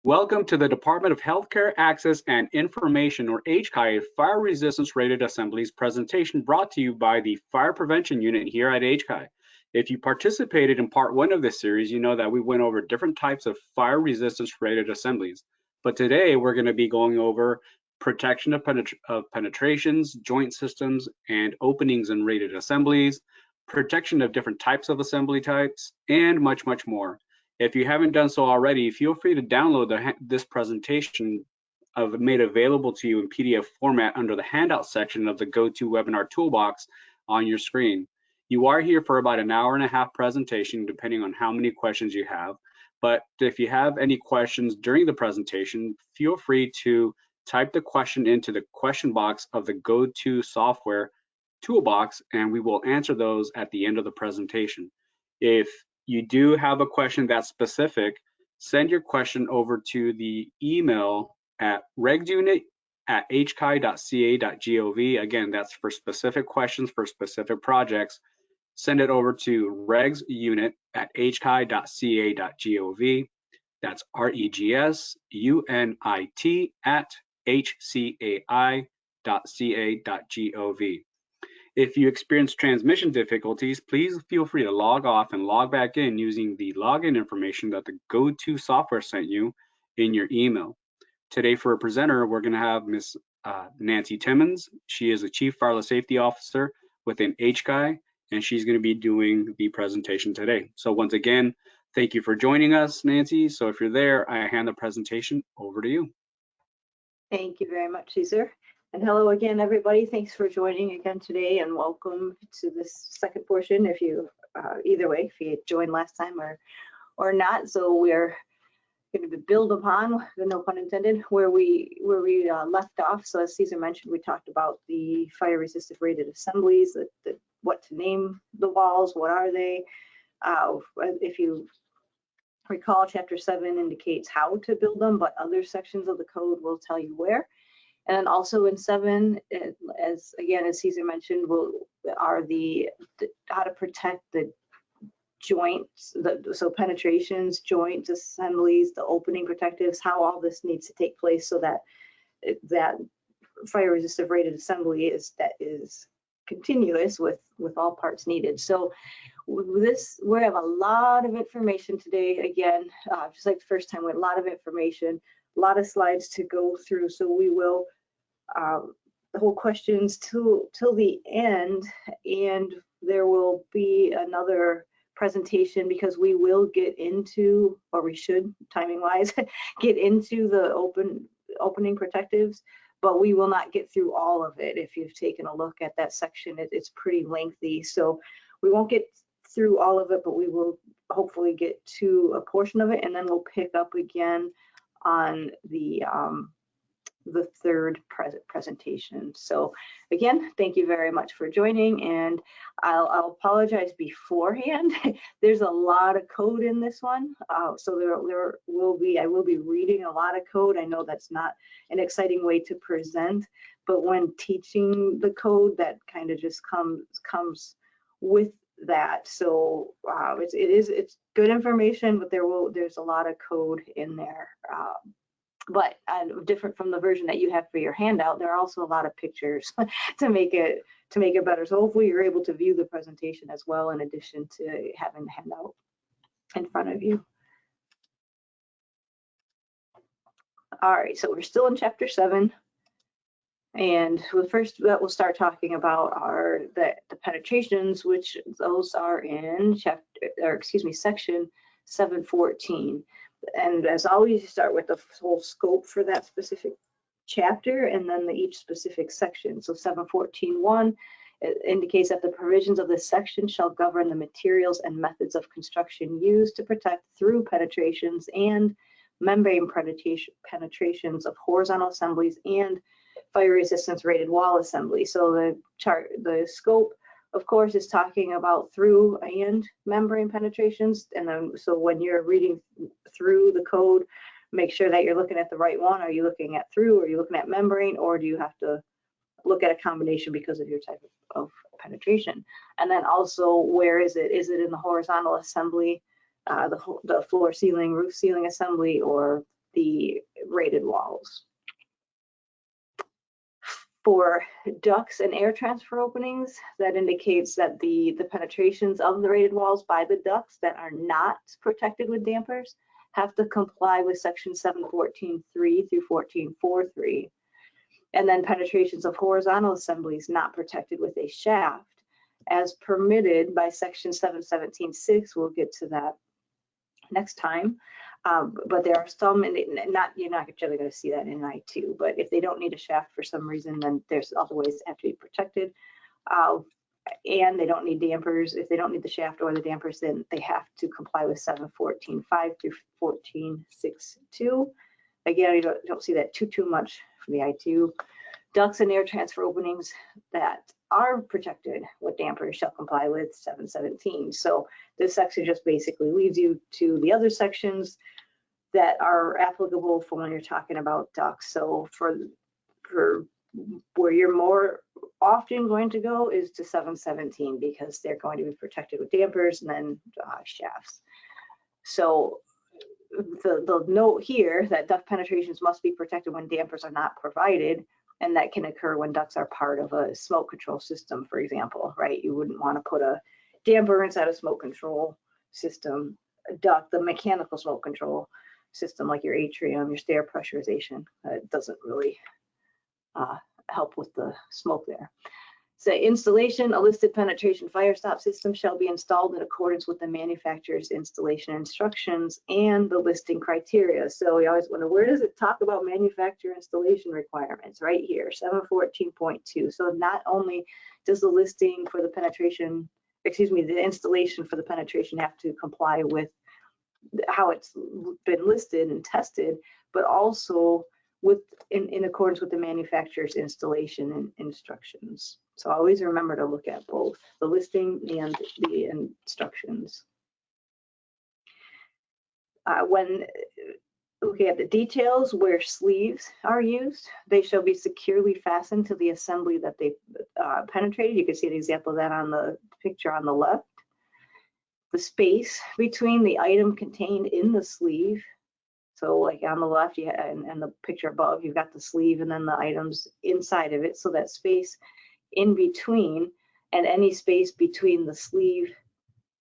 Welcome to the Department of Healthcare Access and Information, or HCI, Fire Resistance Rated Assemblies presentation brought to you by the Fire Prevention Unit here at HCI. If you participated in part 1 of this series, you know that we went over different types of fire resistance rated assemblies. But today we're going to be going over protection of penetrations, joint systems, and openings in rated assemblies, protection of different types of assembly types, and much, much more. If you haven't done so already, feel free to download this presentation made available to you in PDF format under the handout section of the GoToWebinar toolbox on your screen. You are here for about an hour and a half presentation, depending on how many questions you have. But if you have any questions during the presentation, feel free to type the question into the question box of the GoTo software toolbox, and we will answer those at the end of the presentation. If you do have a question that's specific, send your question over to the email at regsunit@hci.ca.gov. Again, that's for specific questions for specific projects. Send it over to regsunit@hci.ca.gov. That's regsunit@hcai.ca.gov. If you experience transmission difficulties, please feel free to log off and log back in using the login information that the GoTo software sent you in your email. Today for a presenter, we're going to have Ms. Nancy Timmons. She is the Chief Fire Safety Officer within HCI, and she's going to be doing the presentation today. So once again, thank you for joining us, Nancy. So if you're there, I hand the presentation over to you. Thank you very much, Cesar. And hello again, everybody. Thanks for joining again today, and welcome to this second portion. If you, either way, if you joined last time or not, so we're going to build upon, no pun intended, where we left off. So as Cesar mentioned, we talked about the fire resistant rated assemblies, what to name the walls, what are they. If you recall, Chapter 7 indicates how to build them, but other sections of the code will tell you where. And then also in 7, as Cesar mentioned, are the how to protect the joints, so penetrations, joints, assemblies, the opening protectives, how all this needs to take place so that that fire resistive rated assembly is continuous with all parts needed. So we have a lot of information today. Again, just like the first time, we had a lot of information, a lot of slides to go through. So we will hold questions till the end, and there will be another presentation because we will get into, or we should, timing wise, get into the opening protectives, but we will not get through all of it. If you've taken a look at that section, it's pretty lengthy, so we won't get through all of it, but we will hopefully get to a portion of it, and then we'll pick up again on the third presentation. So again, thank you very much for joining, and I'll apologize beforehand. There's a lot of code in this one, so I will be reading a lot of code. I know that's not an exciting way to present, but when teaching the code, that kind of just comes with that. So it's good information, but there's a lot of code in there. But different from the version that you have for your handout, there are also a lot of pictures to make it better. So hopefully you're able to view the presentation as well, in addition to having the handout in front of you. All right, so we're still in Chapter 7, and the first that we'll start talking about are the penetrations, which those are in Section 714. And as always, you start with the whole scope for that specific chapter and then each specific section. So 714.1 indicates that the provisions of this section shall govern the materials and methods of construction used to protect through penetrations and membrane penetrations of horizontal assemblies and fire resistance rated wall assemblies. So the scope, of course, is talking about through and membrane penetrations. And then, so when you're reading through the code, make sure that you're looking at the right one. Are you looking at through? Are you looking at membrane? Or do you have to look at a combination because of your type of penetration? And then also, where is it? Is it in the horizontal assembly, the floor ceiling, roof ceiling assembly, or the rated walls. For ducts and air transfer openings, that indicates that the penetrations of the rated walls by the ducts that are not protected with dampers have to comply with section 714.3 through 14.4.3. And then penetrations of horizontal assemblies not protected with a shaft as permitted by section 717.6. We'll get to that next time. But there are some, and you're not generally going to see that in I2, but if they don't need a shaft for some reason, then there's other ways that have to be protected. And they don't need dampers. If they don't need the shaft or the dampers, then they have to comply with 714.5 through 14.6.2. Again, you don't see that too much from the I2. Ducts and air transfer openings that are protected with dampers shall comply with 717. So this section just basically leads you to the other sections that are applicable for when you're talking about ducts. So for where you're more often going to go is to 717 because they're going to be protected with dampers and then shafts. So the note here that duct penetrations must be protected when dampers are not provided, and that can occur when ducts are part of a smoke control system, for example, right? You wouldn't want to put a damper inside a smoke control system, a duct, the mechanical smoke control system like your atrium, your stair pressurization. It doesn't really help with the smoke there. So installation, a listed penetration fire stop system shall be installed in accordance with the manufacturer's installation instructions and the listing criteria. So we always wonder, where does it talk about manufacturer installation requirements? Right here, 714.2. So not only does the listing for the penetration, the installation for the penetration have to comply with how it's been listed and tested, but also in accordance with the manufacturer's installation and instructions. So always remember to look at both the listing and the instructions. When looking at the details where sleeves are used, they shall be securely fastened to the assembly that they penetrated. You can see an example of that on the picture on the left. The space between the item contained in the sleeve. So like on the left, and the picture above, you've got the sleeve and then the items inside of it. So that space in between, and any space between the sleeve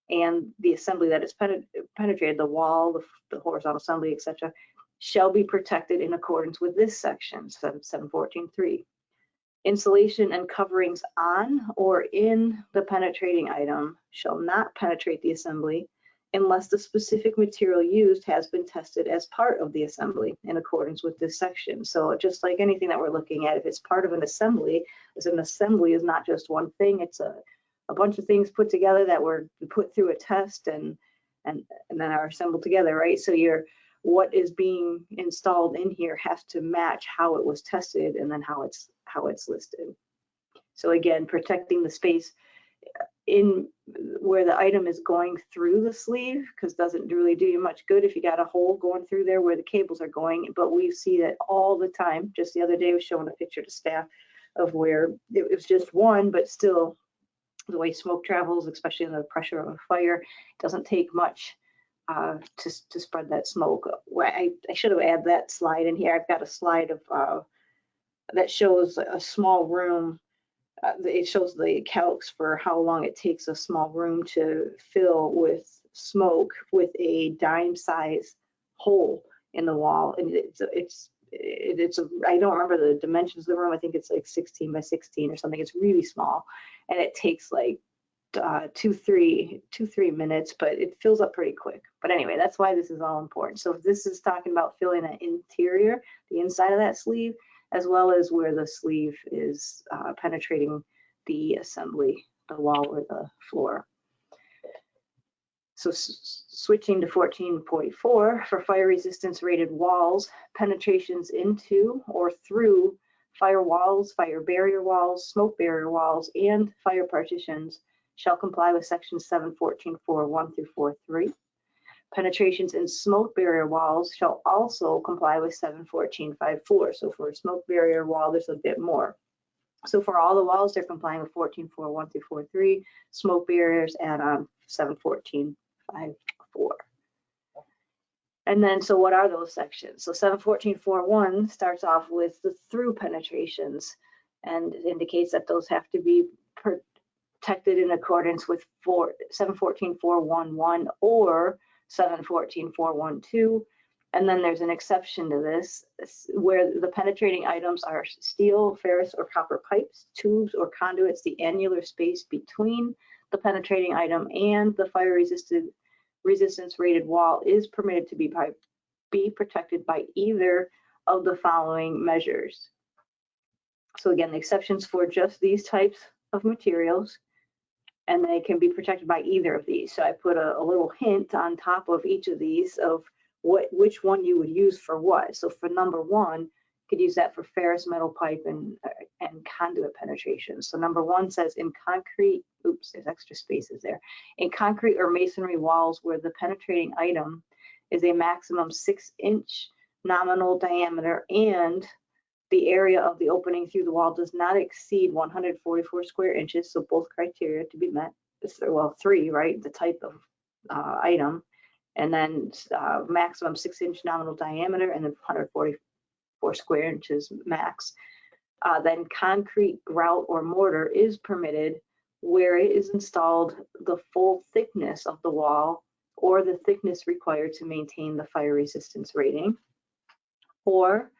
and the assembly that is penetrated, the wall, the horizontal assembly, etc., shall be protected in accordance with this section, 714.3. Insulation and coverings on or in the penetrating item shall not penetrate the assembly unless the specific material used has been tested as part of the assembly in accordance with this section. So just like anything that we're looking at, if it's part of an assembly is not just one thing, it's a bunch of things put together that were put through a test and then are assembled together, right? So what is being installed in here has to match how it was tested and then how it's listed. So again, protecting the space in where the item is going through the sleeve, because doesn't really do you much good if you got a hole going through there where the cables are going. But we see that all the time. Just the other day I was showing a picture to staff of where it was just one, but still the way smoke travels, especially in the pressure of a fire, it doesn't take much to spread that smoke. I should have added that slide in here. I've got a slide of that shows a small room. It shows the calcs for how long it takes a small room to fill with smoke with a dime size hole in the wall, and I don't remember the dimensions of the room. I think it's like 16 by 16 or something. It's really small, and it takes like 2-3 minutes, but it fills up pretty quick. But anyway, that's why this is all important. So if this is talking about filling the interior, the inside of that sleeve, as well as where the sleeve is penetrating the assembly, the wall or the floor. So switching to 14.4, for fire resistance rated walls, penetrations into or through fire walls, fire barrier walls, smoke barrier walls, and fire partitions shall comply with section 714.4.1 through 4.3. Penetrations in smoke barrier walls shall also comply with 714.5.4. So for a smoke barrier wall, there's a bit more. So for all the walls, they're complying with 14.4.1 through 4.3. Smoke barriers add on 714.5.4. And then, so what are those sections? So 714.4.1 starts off with the through penetrations and indicates that those have to be protected in accordance with 714.4.1.1 or 714.4.1.2. And then there's an exception to this where the penetrating items are steel, ferrous, or copper pipes, tubes, or conduits. The annular space between the penetrating item and the fire resistance rated wall is permitted to be protected by either of the following measures. So again, the exceptions for just these types of materials, and they can be protected by either of these. So I put a little hint on top of each of these of which one you would use for what. So for number one, you could use that for ferrous metal pipe and conduit penetration. So number one says in concrete, oops, there's extra spaces there. In concrete or masonry walls where the penetrating item is a maximum 6-inch nominal diameter and the area of the opening through the wall does not exceed 144 square inches. So both criteria to be met. Well, 3, right? The type of item, and then maximum 6-inch nominal diameter, and then 144 square inches max. Then concrete, grout, or mortar is permitted where it is installed the full thickness of the wall or the thickness required to maintain the fire resistance rating. Or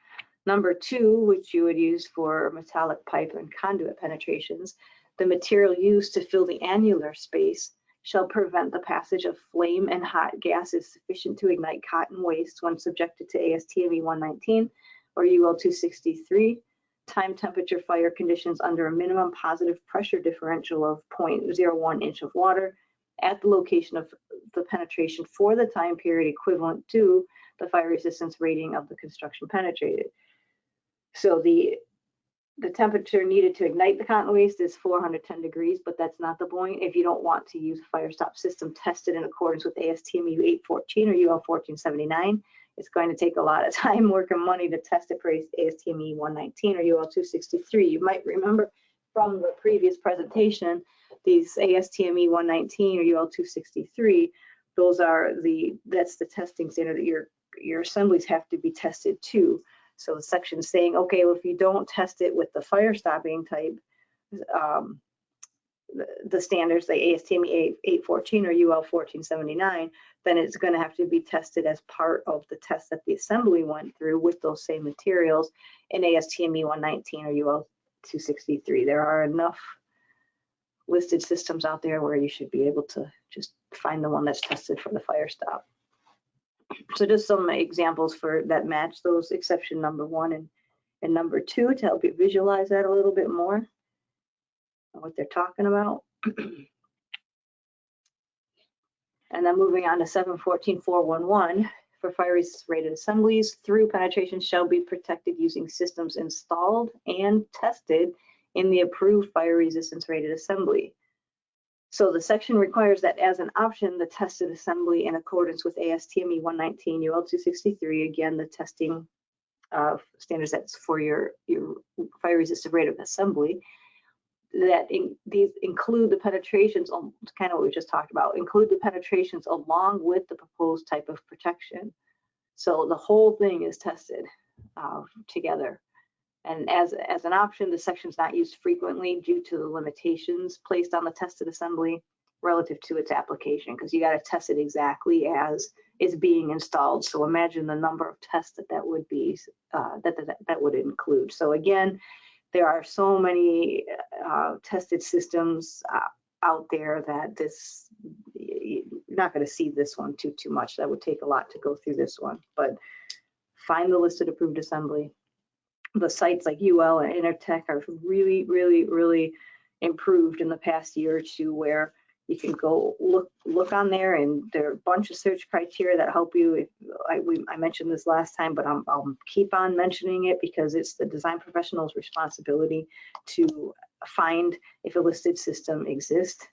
number 2, which you would use for metallic pipe and conduit penetrations, the material used to fill the annular space shall prevent the passage of flame and hot gases sufficient to ignite cotton waste when subjected to ASTME 119 or UL 263 time temperature fire conditions under a minimum positive pressure differential of 0.01 inch of water at the location of the penetration for the time period equivalent to the fire resistance rating of the construction penetrated. So the temperature needed to ignite the cotton waste is 410 degrees, but that's not the point. If you don't want to use a fire stop system tested in accordance with ASTME 814 or UL 1479, it's going to take a lot of time, work, and money to test it for ASTME 119 or UL 263. You might remember from the previous presentation, these ASTME 119 or UL 263, that's the testing standard that your assemblies have to be tested to. So the section is saying, okay, well, if you don't test it with the fire stopping type, the standards, the ASTME 814 or UL 1479, then it's going to have to be tested as part of the test that the assembly went through with those same materials in ASTME 119 or UL 263. There are enough listed systems out there where you should be able to just find the one that's tested for the fire stop. So just some examples that match those exception number 1 and number 2 to help you visualize that a little bit more, what they're talking about. And then moving on to 714.4.1, for fire rated assemblies, through penetration shall be protected using systems installed and tested in the approved fire resistance rated assembly. So the section requires that as an option, the tested assembly in accordance with ASTME 119 UL 263, again, the testing standards that's for your fire resistant rated assembly, that these include the penetrations, kind of what we just talked about, include the penetrations along with the proposed type of protection. So the whole thing is tested together. And as an option, the section is not used frequently due to the limitations placed on the tested assembly relative to its application, because you got to test it exactly as is being installed. So imagine the number of tests that would be that would include. So again, there are so many tested systems out there that you're not going to see this one too much. That would take a lot to go through this one, but find the listed approved assembly. The sites like UL and Intertech are really, really, really improved in the past year or two, where you can go look on there, and there are a bunch of search criteria that help you. I mentioned this last time, but I'll keep on mentioning it because it's the design professional's responsibility to find if a listed system exists,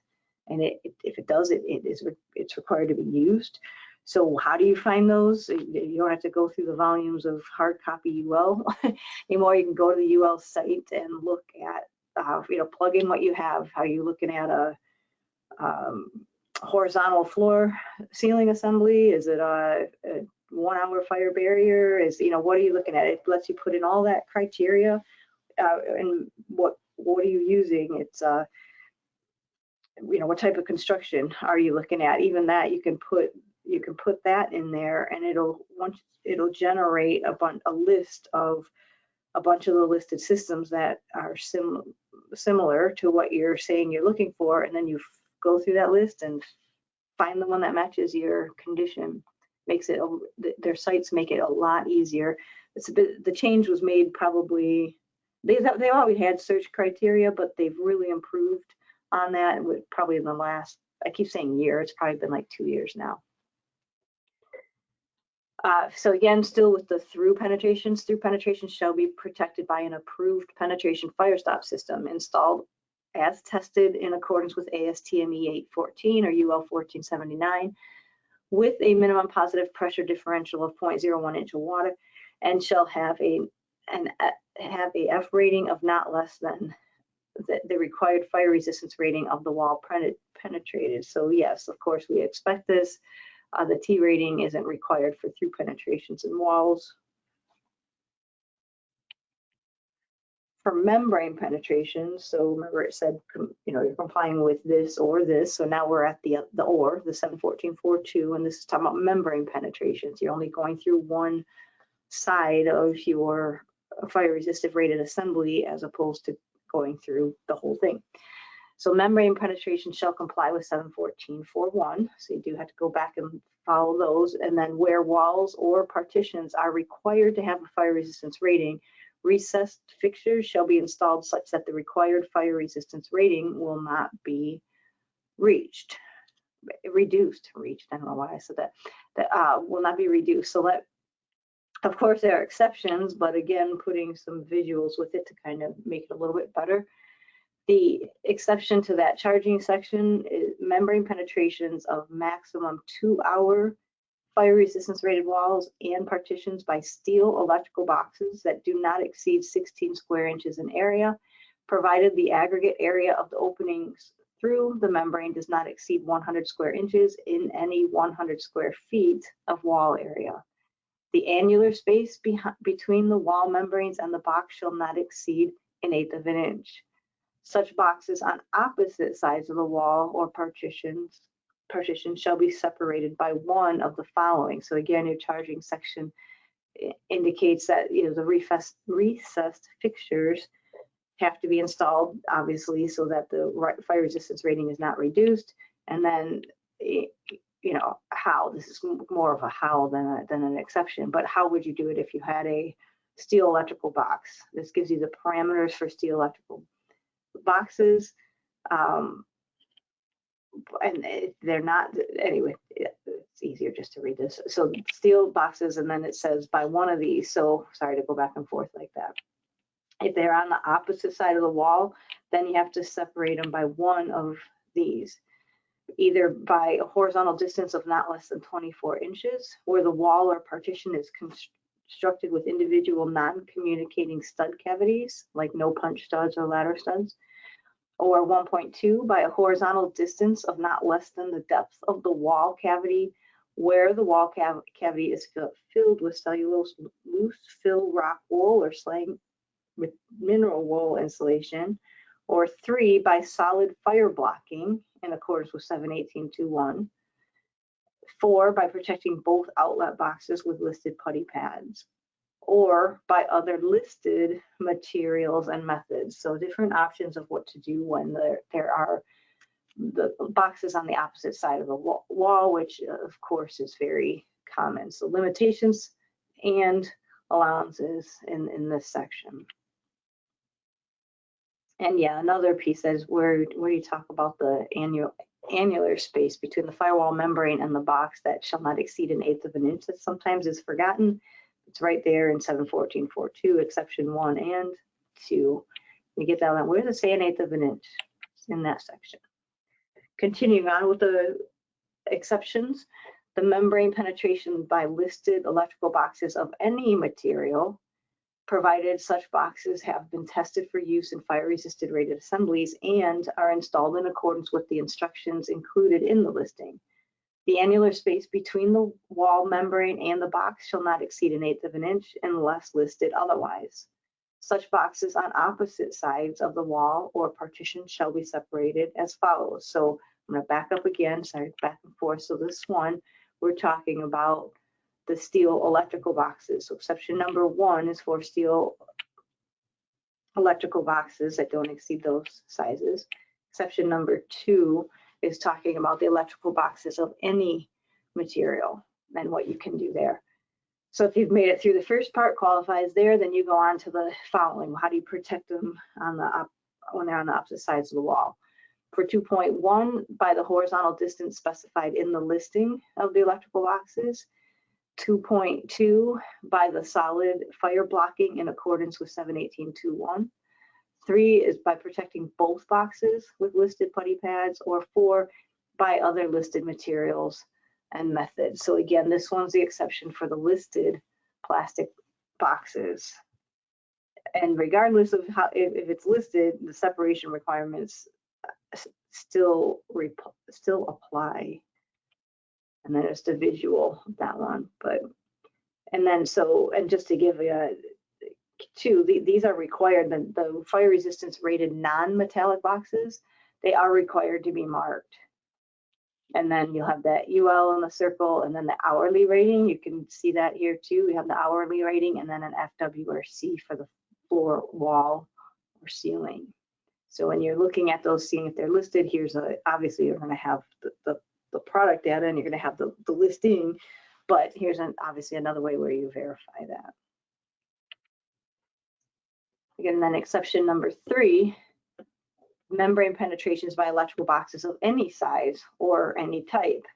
and if it does, it's required to be used. So how do you find those? You don't have to go through the volumes of hard copy UL anymore. You can go to the UL site and look at, plug in what you have. Are you looking at a horizontal floor ceiling assembly? Is it 1-hour fire barrier? Is, what are you looking at? It lets you put in all that criteria, and what are you using? It's what type of construction are you looking at? Even that you can put that in there, and it'll generate a list of a bunch of the listed systems that are similar to what you're saying you're looking for, and then you go through that list and find the one that matches your condition. Makes it, their sites make it a lot easier. The change was made probably, they always had search criteria, but they've really improved on that with probably in the last, I keep saying year, it's probably been like 2 years now. So again, still with the through penetrations shall be protected by an approved penetration fire stop system installed as tested in accordance with ASTM E814 or UL 1479 with a minimum positive pressure differential of 0.01 inch of water, and shall have a F rating of not less than the required fire resistance rating of the wall penetrated. So yes, of course, we expect this. The T rating isn't required for through penetrations in walls. For membrane penetrations, so remember it said, you're complying with this or this. So now we're at the 714.4.2, and this is talking about membrane penetrations. You're only going through one side of your fire resistive rated assembly as opposed to going through the whole thing. So membrane penetration shall comply with 714.4.1. So you do have to go back and follow those. And then where walls or partitions are required to have a fire resistance rating, recessed fixtures shall be installed such that the required fire resistance rating will not be reduced. I don't know why I said that. Will not be reduced. So that, of course, there are exceptions, but again, putting some visuals with it to kind of make it a little bit better. The exception to that charging section is membrane penetrations of maximum 2-hour fire resistance rated walls and partitions by steel electrical boxes that do not exceed 16 square inches in area, provided the aggregate area of the openings through the membrane does not exceed 100 square inches in any 100 square feet of wall area. The annular space between the wall membranes and the box shall not exceed 1/8 of an inch. Such boxes on opposite sides of the wall or partitions shall be separated by one of the following. So again, your charging section indicates that the recessed fixtures have to be installed, obviously, so that the fire resistance rating is not reduced. And then, how, this is more of a how than an exception, but how would you do it if you had a steel electrical box? This gives you the parameters for steel electrical boxes. And they're not, anyway, it's easier just to read this. So steel boxes, and then it says by one of these. So sorry to go back and forth like that. If they're on the opposite side of the wall, then you have to separate them by one of these, either by a horizontal distance of not less than 24 inches, where the wall or partition is constructed with individual non-communicating stud cavities, like no punch studs or ladder studs, or 1.2 by a horizontal distance of not less than the depth of the wall cavity, where the wall cavity is filled with cellulose loose fill rock wool or slang with mineral wool insulation, or 3 by solid fire blocking in accordance with 718.2.1, 4 by protecting both outlet boxes with listed putty pads, or by other listed materials and methods. So different options of what to do when there are the boxes on the opposite side of the wall, which of course is very common. So limitations and allowances in this section. And yeah, another piece is where you talk about the annular space between the firewall membrane and the box that shall not exceed 1/8 of an inch. That sometimes is forgotten. It's right there in 714.4.2, exception 1 and 2. You get that one. Where does it say 1/8 of an inch? It's in that section. Continuing on with the exceptions, the membrane penetration by listed electrical boxes of any material, provided such boxes have been tested for use in fire-resisted rated assemblies and are installed in accordance with the instructions included in the listing. The annular space between the wall membrane and the box shall not exceed 1/8 of an inch unless listed otherwise. Such boxes on opposite sides of the wall or partition shall be separated as follows. So I'm going to back up again, sorry, back and forth. So this one, we're talking about the steel electrical boxes. So exception number 1 is for steel electrical boxes that don't exceed those sizes. Exception number 2 is talking about the electrical boxes of any material and what you can do there. So if you've made it through the first part, qualifies there, then you go on to the following. How do you protect them on the when they're on the opposite sides of the wall? For 2.1, by the horizontal distance specified in the listing of the electrical boxes. 2.2, by the solid fire blocking in accordance with 718.2.1. 3 is by protecting both boxes with listed putty pads, or 4, by other listed materials and methods. So again, this one's the exception for the listed plastic boxes. And regardless of how, if it's listed, the separation requirements still apply. And then it's the visual, that one. But, and then so, and just to give you these are required, the fire resistance rated non-metallic boxes, they are required to be marked. And then you'll have that UL in the circle, and then the hourly rating. You can see that here too. We have the hourly rating, and then an FW or C for the floor, wall, or ceiling. So when you're looking at those, seeing if they're listed, here's obviously you're going to have the product data, and you're going to have the listing, but here's obviously another way where you verify that. Again, then exception number 3, membrane penetrations by electrical boxes of any size or any type,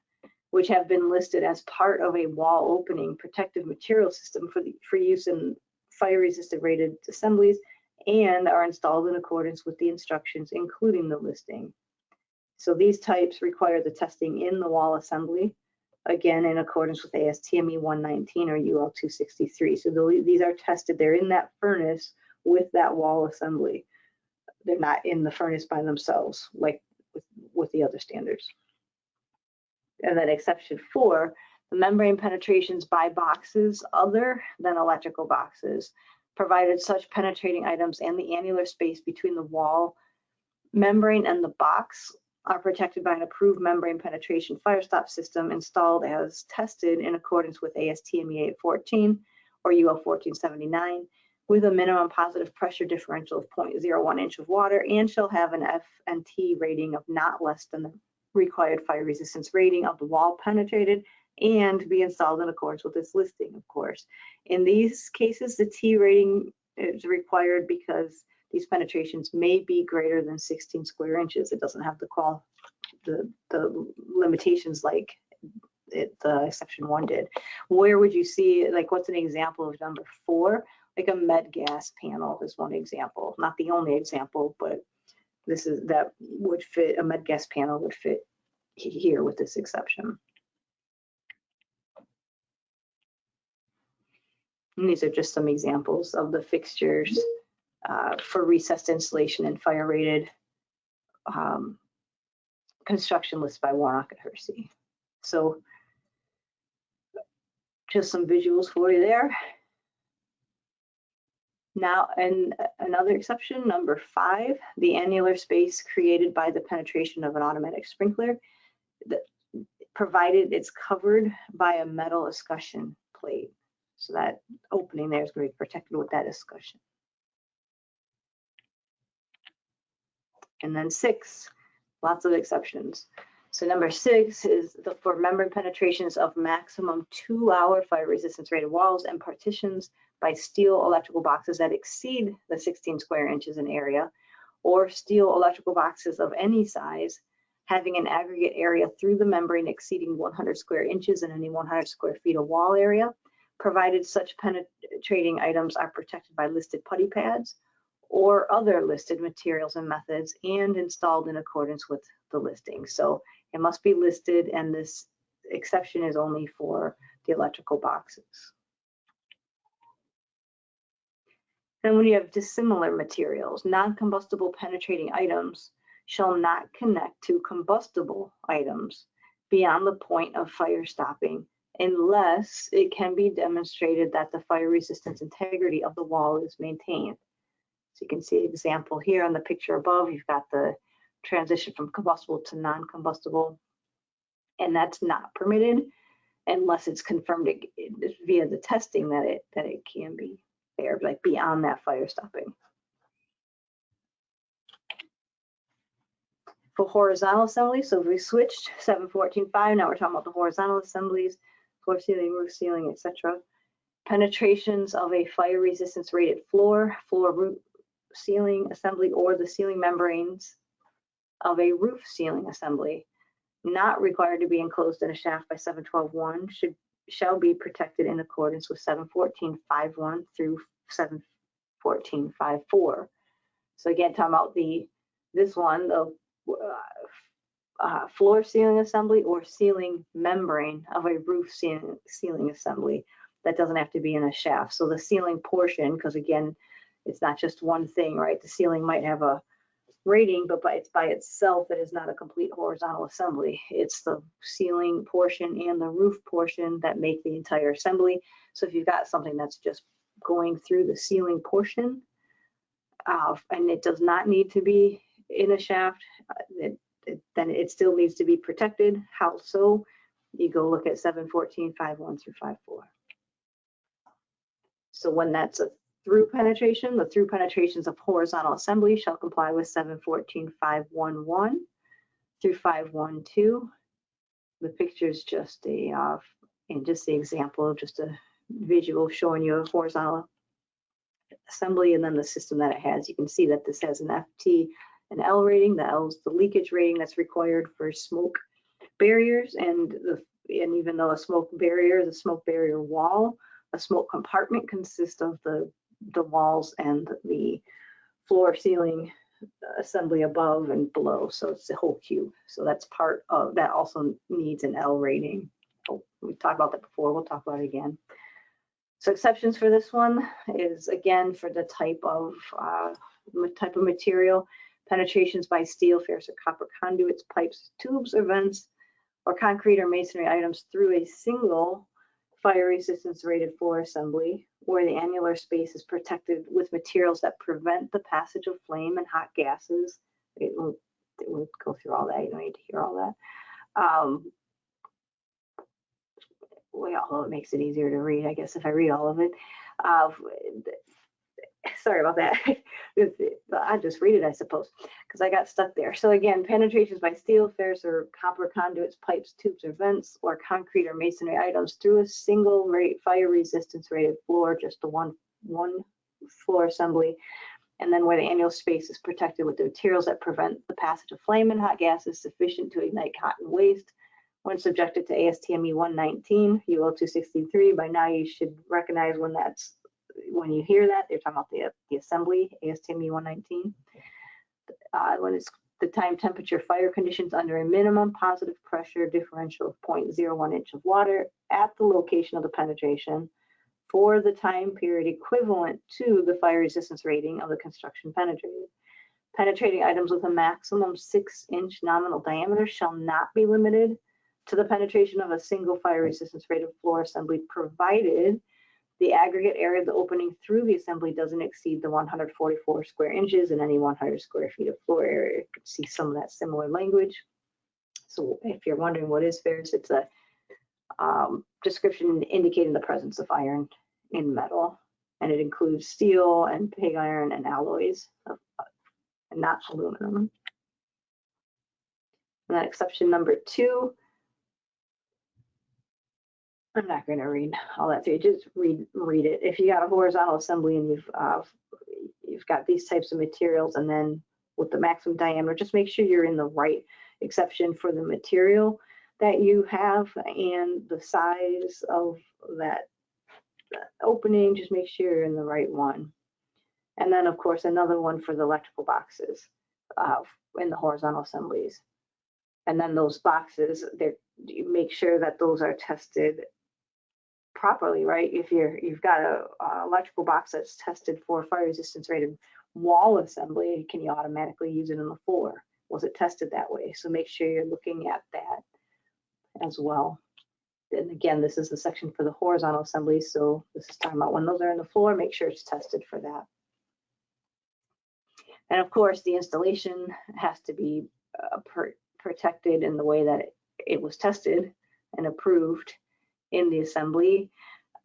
which have been listed as part of a wall opening protective material system for use in fire resistant rated assemblies, and are installed in accordance with the instructions, including the listing. So these types require the testing in the wall assembly, again in accordance with ASTME 119 or UL 263. So these are tested, they're in that furnace with that wall assembly. They're not in the furnace by themselves, like with the other standards. And then exception 4, the membrane penetrations by boxes other than electrical boxes, provided such penetrating items and the annular space between the wall membrane and the box are protected by an approved membrane penetration fire stop system installed as tested in accordance with ASTME 814 or UL 1479, with a minimum positive pressure differential of 0.01 inch of water, and shall have an F&T rating of not less than the required fire resistance rating of the wall penetrated, and be installed in accordance with this listing, of course. In these cases, the T rating is required because these penetrations may be greater than 16 square inches. It doesn't have the limitations like the exception 1 did. Where would you see, like, what's an example of number 4? Like a med gas panel is one example, not the only example, but that would fit, a med gas panel would fit here with this exception. And these are just some examples of the fixtures for recessed insulation and fire rated construction listed by Warnock and Hersey. So just some visuals for you there. Now, and another exception, number 5, the annular space created by the penetration of an automatic sprinkler, provided it's covered by a metal escutcheon plate. So that opening there is going to be protected with that escutcheon. And then 6, lots of exceptions. So number 6 is for membrane penetrations of maximum 2-hour fire resistance rated walls and partitions by steel electrical boxes that exceed the 16 square inches in area, or steel electrical boxes of any size having an aggregate area through the membrane exceeding 100 square inches in any 100 square feet of wall area, provided such penetrating items are protected by listed putty pads or other listed materials and methods, and installed in accordance with the listing. So it must be listed, and this exception is only for the electrical boxes. And when you have dissimilar materials, non-combustible penetrating items shall not connect to combustible items beyond the point of fire stopping unless it can be demonstrated that the fire resistance integrity of the wall is maintained. So you can see an example here on the picture above. You've got the transition from combustible to non-combustible, and that's not permitted unless it's confirmed via the testing that it can be there, like beyond that fire stopping. For horizontal assembly, so if we switched 714.5, now we're talking about the horizontal assemblies, floor ceiling, roof ceiling, etc. Penetrations of a fire resistance rated floor, roof ceiling assembly, or the ceiling membranes of a roof ceiling assembly, not required to be enclosed in a shaft by 712.1, shall be protected in accordance with 714.5.1 through 714.5.4. So again, talking about this one, the floor ceiling assembly or ceiling membrane of a roof ceiling assembly. That doesn't have to be in a shaft. So the ceiling portion, because again, it's not just one thing, right? The ceiling might have a rating, but by itself, it is not a complete horizontal assembly. It's the ceiling portion and the roof portion that make the entire assembly. So if you've got something that's just going through the ceiling portion, and it does not need to be in a shaft, then it still needs to be protected. How so? You go look at 714.5.1 through 5.4. So when that's a through penetration, the through penetrations of horizontal assembly shall comply with 714.5.1.1 through 5.1.2. The picture is just the example of just a visual showing you a horizontal assembly and then the system that it has. You can see that this has an FT and L rating. The L is the leakage rating that's required for smoke barriers, and even though a smoke barrier is a smoke barrier wall, a smoke compartment consists of the walls and the floor ceiling assembly above and below. So it's the whole cube. So that's part of that, also needs an L rating. Oh, we talked about that before. We'll talk about it again. So exceptions for this one is again for the type of material, penetrations by steel, ferrous, or copper conduits, pipes, tubes, or vents, or concrete or masonry items through a single fire resistance rated floor assembly where the annular space is protected with materials that prevent the passage of flame and hot gases. It won't go through all that. You don't need to hear all that. Although it makes it easier to read, I guess, if I read all of it. Sorry about that. I just read it, I suppose, because I got stuck there. So again, penetrations by steel, ferrous, or copper conduits, pipes, tubes, or vents, or concrete or masonry items through a single fire resistance rated floor, just the one floor assembly, and then where the annual space is protected with the materials that prevent the passage of flame and hot gases sufficient to ignite cotton waste. When subjected to ASTME 119, UL 263, by now you should recognize when you hear that, they're talking about the assembly, ASTME 119. When it's the time temperature fire conditions under a minimum positive pressure differential of 0.01 inch of water at the location of the penetration for the time period equivalent to the fire resistance rating of the construction penetrated. Penetrating items with a maximum 6-inch nominal diameter shall not be limited to the penetration of a single fire resistance rated floor assembly, provided the aggregate area of the opening through the assembly doesn't exceed the 144 square inches in any 100 square feet of floor area. You can see some of that similar language. So if you're wondering what is ferrous, it's a description indicating the presence of iron in metal, and it includes steel and pig iron and alloys, and not aluminum. And then exception number 2. I'm not going to read all that through. Just read it. If you got a horizontal assembly and you've got these types of materials, and then with the maximum diameter, just make sure you're in the right exception for the material that you have and the size of that opening. Just make sure you're in the right one. And then, of course, another one for the electrical boxes in the horizontal assemblies. And then those boxes, you make sure that those are tested properly, right? If you've got a electrical box that's tested for fire resistance rated wall assembly, can you automatically use it in the floor? Was it tested that way? So make sure you're looking at that as well. And again, this is the section for the horizontal assemblies, so this is talking about when those are in the floor, make sure it's tested for that. And of course, the installation has to be protected in the way that it was tested and approved in the assembly.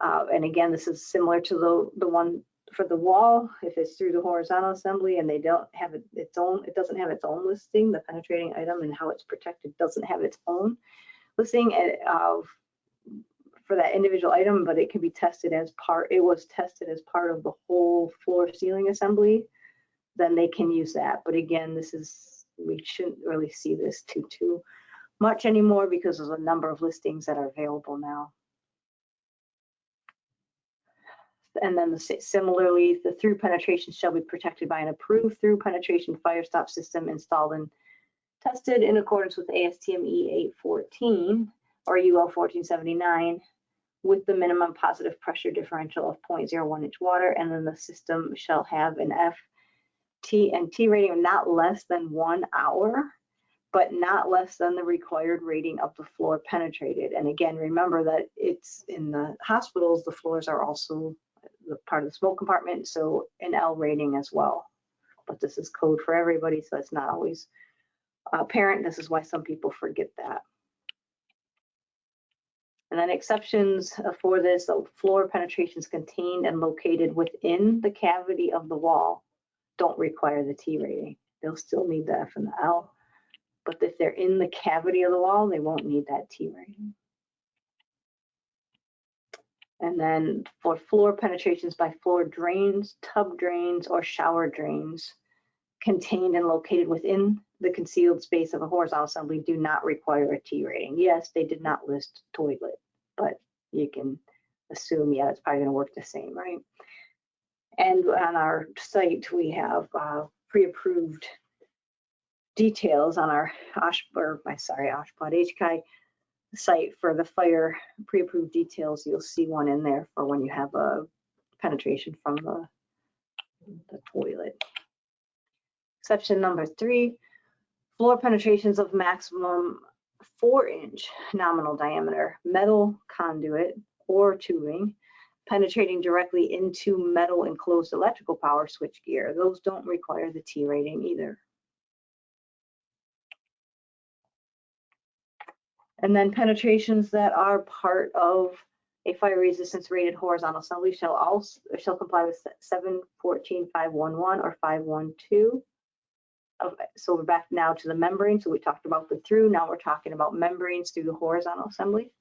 And again, this is similar to the one for the wall. If it's through the horizontal assembly and they don't have its own, it doesn't have its own listing, the penetrating item and how it's protected doesn't have its own listing for that individual item, but it can be tested as part, it was tested as part of the whole floor ceiling assembly, then they can use that. But again, we shouldn't really see this too much anymore because there's a number of listings that are available now. And then similarly, the through penetration shall be protected by an approved through penetration fire stop system installed and tested in accordance with ASTM E814 or UL 1479 with the minimum positive pressure differential of 0.01 inch water. And then the system shall have an FT and T rating of not less than 1 hour, but not less than the required rating of the floor penetrated. And again, remember that it's in the hospitals, the floors are also the part of the smoke compartment, so an L rating as well. But this is code for everybody, so it's not always apparent. This is why some people forget that. And then exceptions for this, so floor penetrations contained and located within the cavity of the wall don't require the T rating. They'll still need the F and the L. But if they're in the cavity of the wall, they won't need that T rating. And then for floor penetrations by floor drains, tub drains, or shower drains contained and located within the concealed space of a horizontal assembly do not require a T rating. Yes, they did not list toilet, but you can assume, yeah, it's probably going to work the same, right? And on our site, we have pre-approved details on our Oshpod HCAI site for the fire pre-approved details. You'll see one in there for when you have a penetration from the toilet. Exception number 3, floor penetrations of maximum 4-inch nominal diameter metal conduit or tubing penetrating directly into metal enclosed electrical power switchgear. Those don't require the T rating either. And then penetrations that are part of a fire resistance rated horizontal assembly shall comply with 714.511 or 512. So we're back now to the membrane. So we talked about the through, now we're talking about membranes through the horizontal assembly.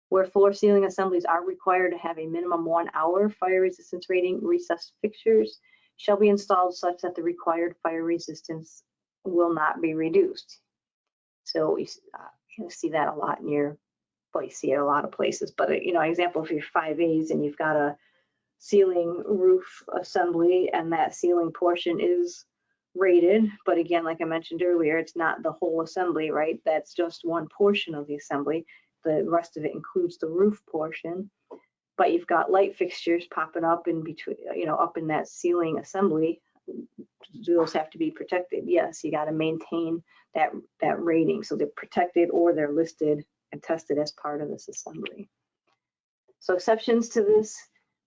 Where floor ceiling assemblies are required to have a minimum 1 hour fire resistance rating, recessed fixtures shall be installed such that the required fire resistance will not be reduced. So we see that a lot in your, well, you see it a lot of places, but you know, example, if you're 5As and you've got a ceiling roof assembly and that ceiling portion is rated, but again, like I mentioned earlier, it's not the whole assembly, right? That's just one portion of the assembly. The rest of it includes the roof portion, but you've got light fixtures popping up in between, you know, up in that ceiling assembly. Those have to be protected. Yes, you got to maintain that rating, so they're protected or they're listed and tested as part of this assembly. So exceptions to this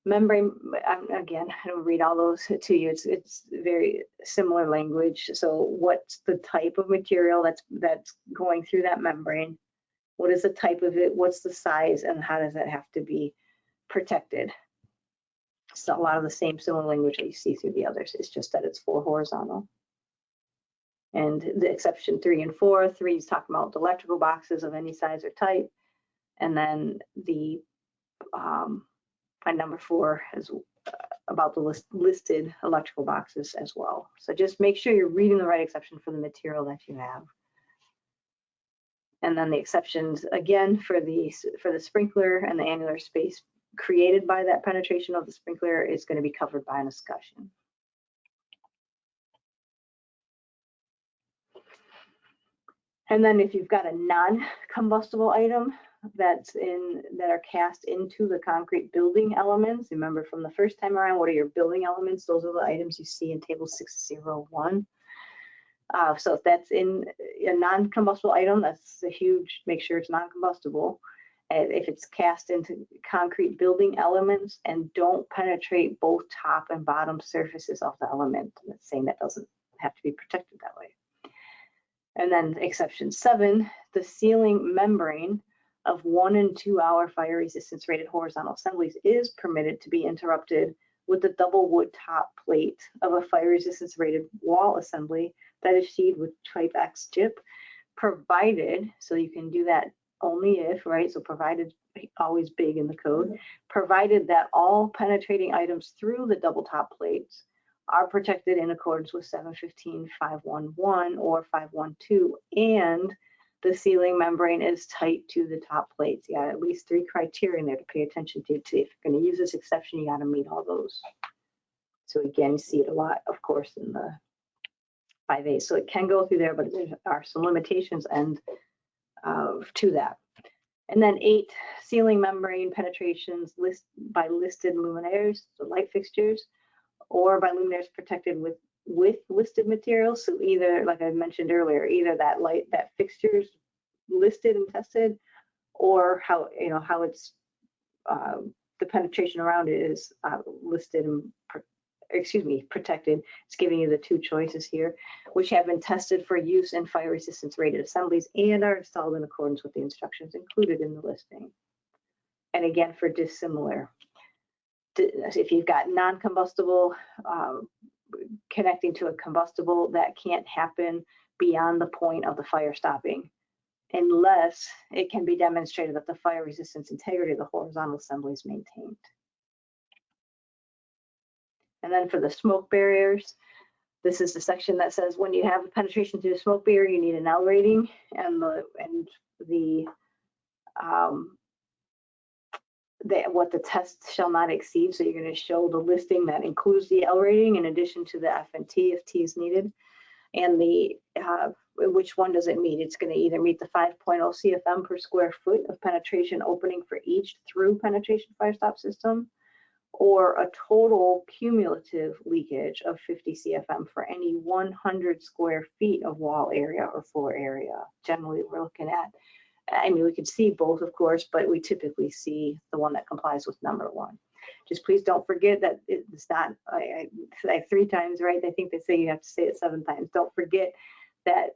membrane, again, I don't read all those to you. It's very similar language. So what's the type of material that's going through that membrane? What is the type of it? What's the size? And how does that have to be protected? So a lot of the same similar language that you see through the others. It's just that it's for horizontal. And the exception 3 and 4, 3 is talking about the electrical boxes of any size or type. And then the number 4 is about the listed electrical boxes as well. So just make sure you're reading the right exception for the material that you have. And then the exceptions again for the sprinkler and the annular space created by that penetration of the sprinkler is going to be covered by a discussion. And then if you've got a non-combustible item that are cast into the concrete building elements, remember from the first time around, what are your building elements? Those are the items you see in table 601. So if that's in a non-combustible item, that's a huge, make sure it's non-combustible. And if it's cast into concrete building elements and don't penetrate both top and bottom surfaces of the element, it's saying that doesn't have to be protected that way. And then exception 7, the sealing membrane of 1 and 2 hour fire resistance rated horizontal assemblies is permitted to be interrupted with the double wood top plate of a fire resistance rated wall assembly that is sheathed with type X chip, provided, so you can do that only if, right? So provided, always big in the code, provided that all penetrating items through the double top plates are protected in accordance with 715.511 or 512, and the sealing membrane is tight to the top plates. You got at least 3 criteria in there to pay attention to. If you're going to use this exception, you got to meet all those. So again, you see it a lot, of course, in the 5A. So it can go through there, but there are some limitations and to that. And then 8, sealing membrane penetrations by listed luminaires, so light fixtures, or by luminaires protected with listed materials. So either, like I mentioned earlier, either that fixture's listed and tested, or how it's the penetration around it is listed and protected. It's giving you the 2 choices here, which have been tested for use in fire resistance rated assemblies and are installed in accordance with the instructions included in the listing. And again, for dissimilar, if you've got non-combustible connecting to a combustible, that can't happen beyond the point of the fire stopping, unless it can be demonstrated that the fire resistance integrity of the horizontal assembly is maintained. And then for the smoke barriers, this is the section that says when you have a penetration through the smoke barrier, you need an L rating, and what the test shall not exceed. So you're going to show the listing that includes the L rating in addition to the F and T if T is needed. And the which one does it meet? It's going to either meet the 5.0 CFM per square foot of penetration opening for each through penetration fire stop system, or a total cumulative leakage of 50 CFM for any 100 square feet of wall area or floor area. Generally, we're looking at, I mean, we could see both, of course, but we typically see the one that complies with number 1. Just please don't forget that it's not, I 3 times, right? I think they say you have to say it 7 times. Don't forget that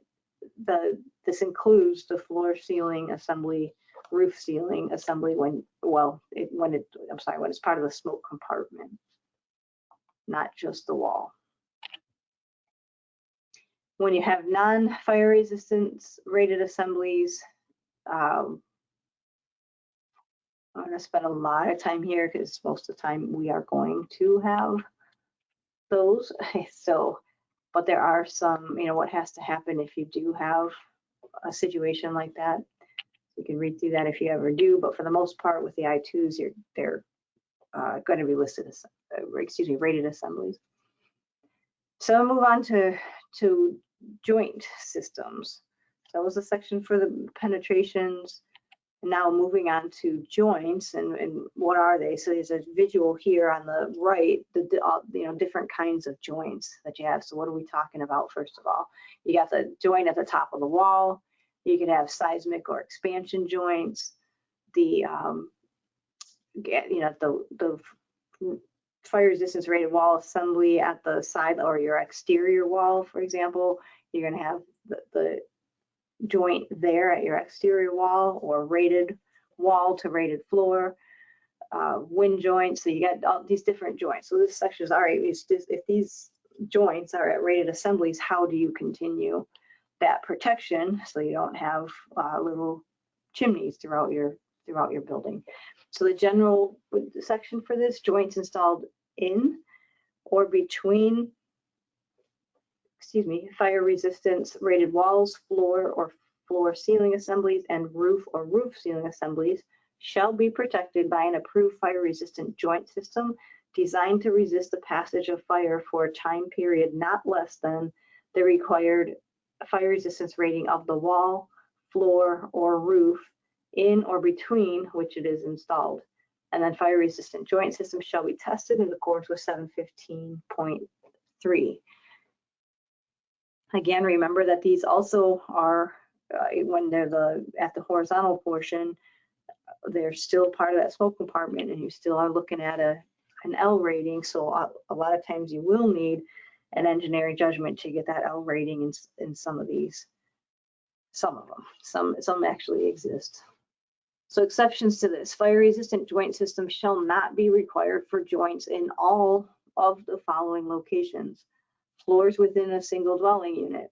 this includes the floor sealing assembly, roof sealing assembly when it's part of the smoke compartment, not just the wall. When you have non-fire resistance rated assemblies, I'm going to spend a lot of time here because most of the time we are going to have those. So, but there are some, what has to happen if you do have a situation like that. You can read through that if you ever do, but for the most part with the I2s, they're going to be listed as, rated assemblies. So I'll move on to joint systems. So that was the section for the penetrations. And now moving on to joints, and what are they? So there's a visual here on the right, the different kinds of joints that you have. So what are we talking about? First of all, you got the joint at the top of the wall. You can have seismic or expansion joints. The the fire resistance rated wall assembly at the side or your exterior wall, for example, you're going to have the joint there at your exterior wall, or rated wall to rated floor, wind joints. So you got all these different joints. So this section is all right. If these joints are at rated assemblies, how do you continue that protection so you don't have little chimneys throughout your building? So the general section for this, joints installed in or between fire resistance rated walls, floor or floor ceiling assemblies, and roof or roof ceiling assemblies shall be protected by an approved fire resistant joint system designed to resist the passage of fire for a time period not less than the required fire resistance rating of the wall, floor, or roof in or between which it is installed. And then fire resistant joint systems shall be tested in accordance with 715.3. Again, remember that these also are, when they're at the horizontal portion, they're still part of that smoke compartment, and you still are looking at an L rating. So a lot of times you will need an engineering judgment to get that L rating in some of these. Some of them, some actually exist. So exceptions to this: fire-resistant joint systems shall not be required for joints in all of the following locations: floors within a single dwelling unit,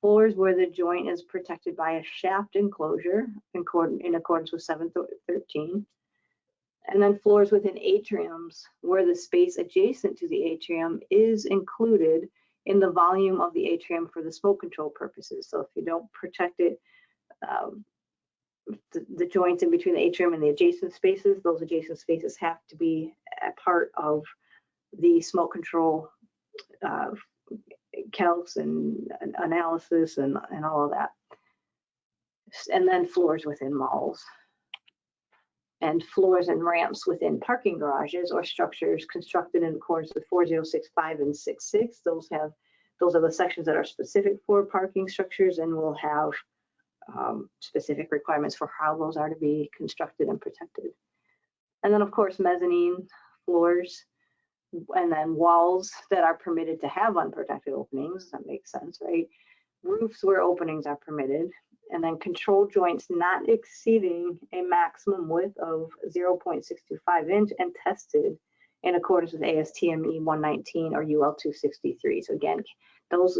floors where the joint is protected by a shaft enclosure in accordance with 713, and then floors within atriums where the space adjacent to the atrium is included in the volume of the atrium for the smoke control purposes. So if you don't protect it, the joints in between the atrium and the adjacent spaces, those adjacent spaces have to be a part of the smoke control calcs and analysis and all of that. And then floors within malls, and floors and ramps within parking garages or structures constructed in accordance with 4065 and 66. Those are the sections that are specific for parking structures and will have specific requirements for how those are to be constructed and protected. And then of course mezzanine floors, and then walls that are permitted to have unprotected openings. That makes sense, right? Roofs where openings are permitted, and then control joints not exceeding a maximum width of 0.625 inch and tested in accordance with ASTM E119 or UL 263. So again, those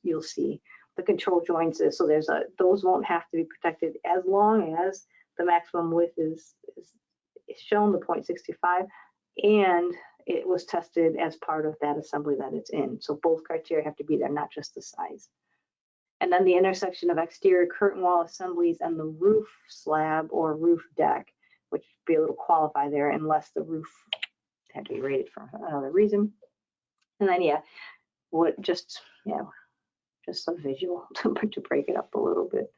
you'll see the control joints is, so those won't have to be protected as long as the maximum width is shown, the 0.65, and it was tested as part of that assembly that it's in. So both criteria have to be there, not just the size. And then the intersection of exterior curtain wall assemblies and the roof slab or roof deck, which would be able to qualify there unless the roof had to be rated for another reason. And then just a visual to break it up a little bit.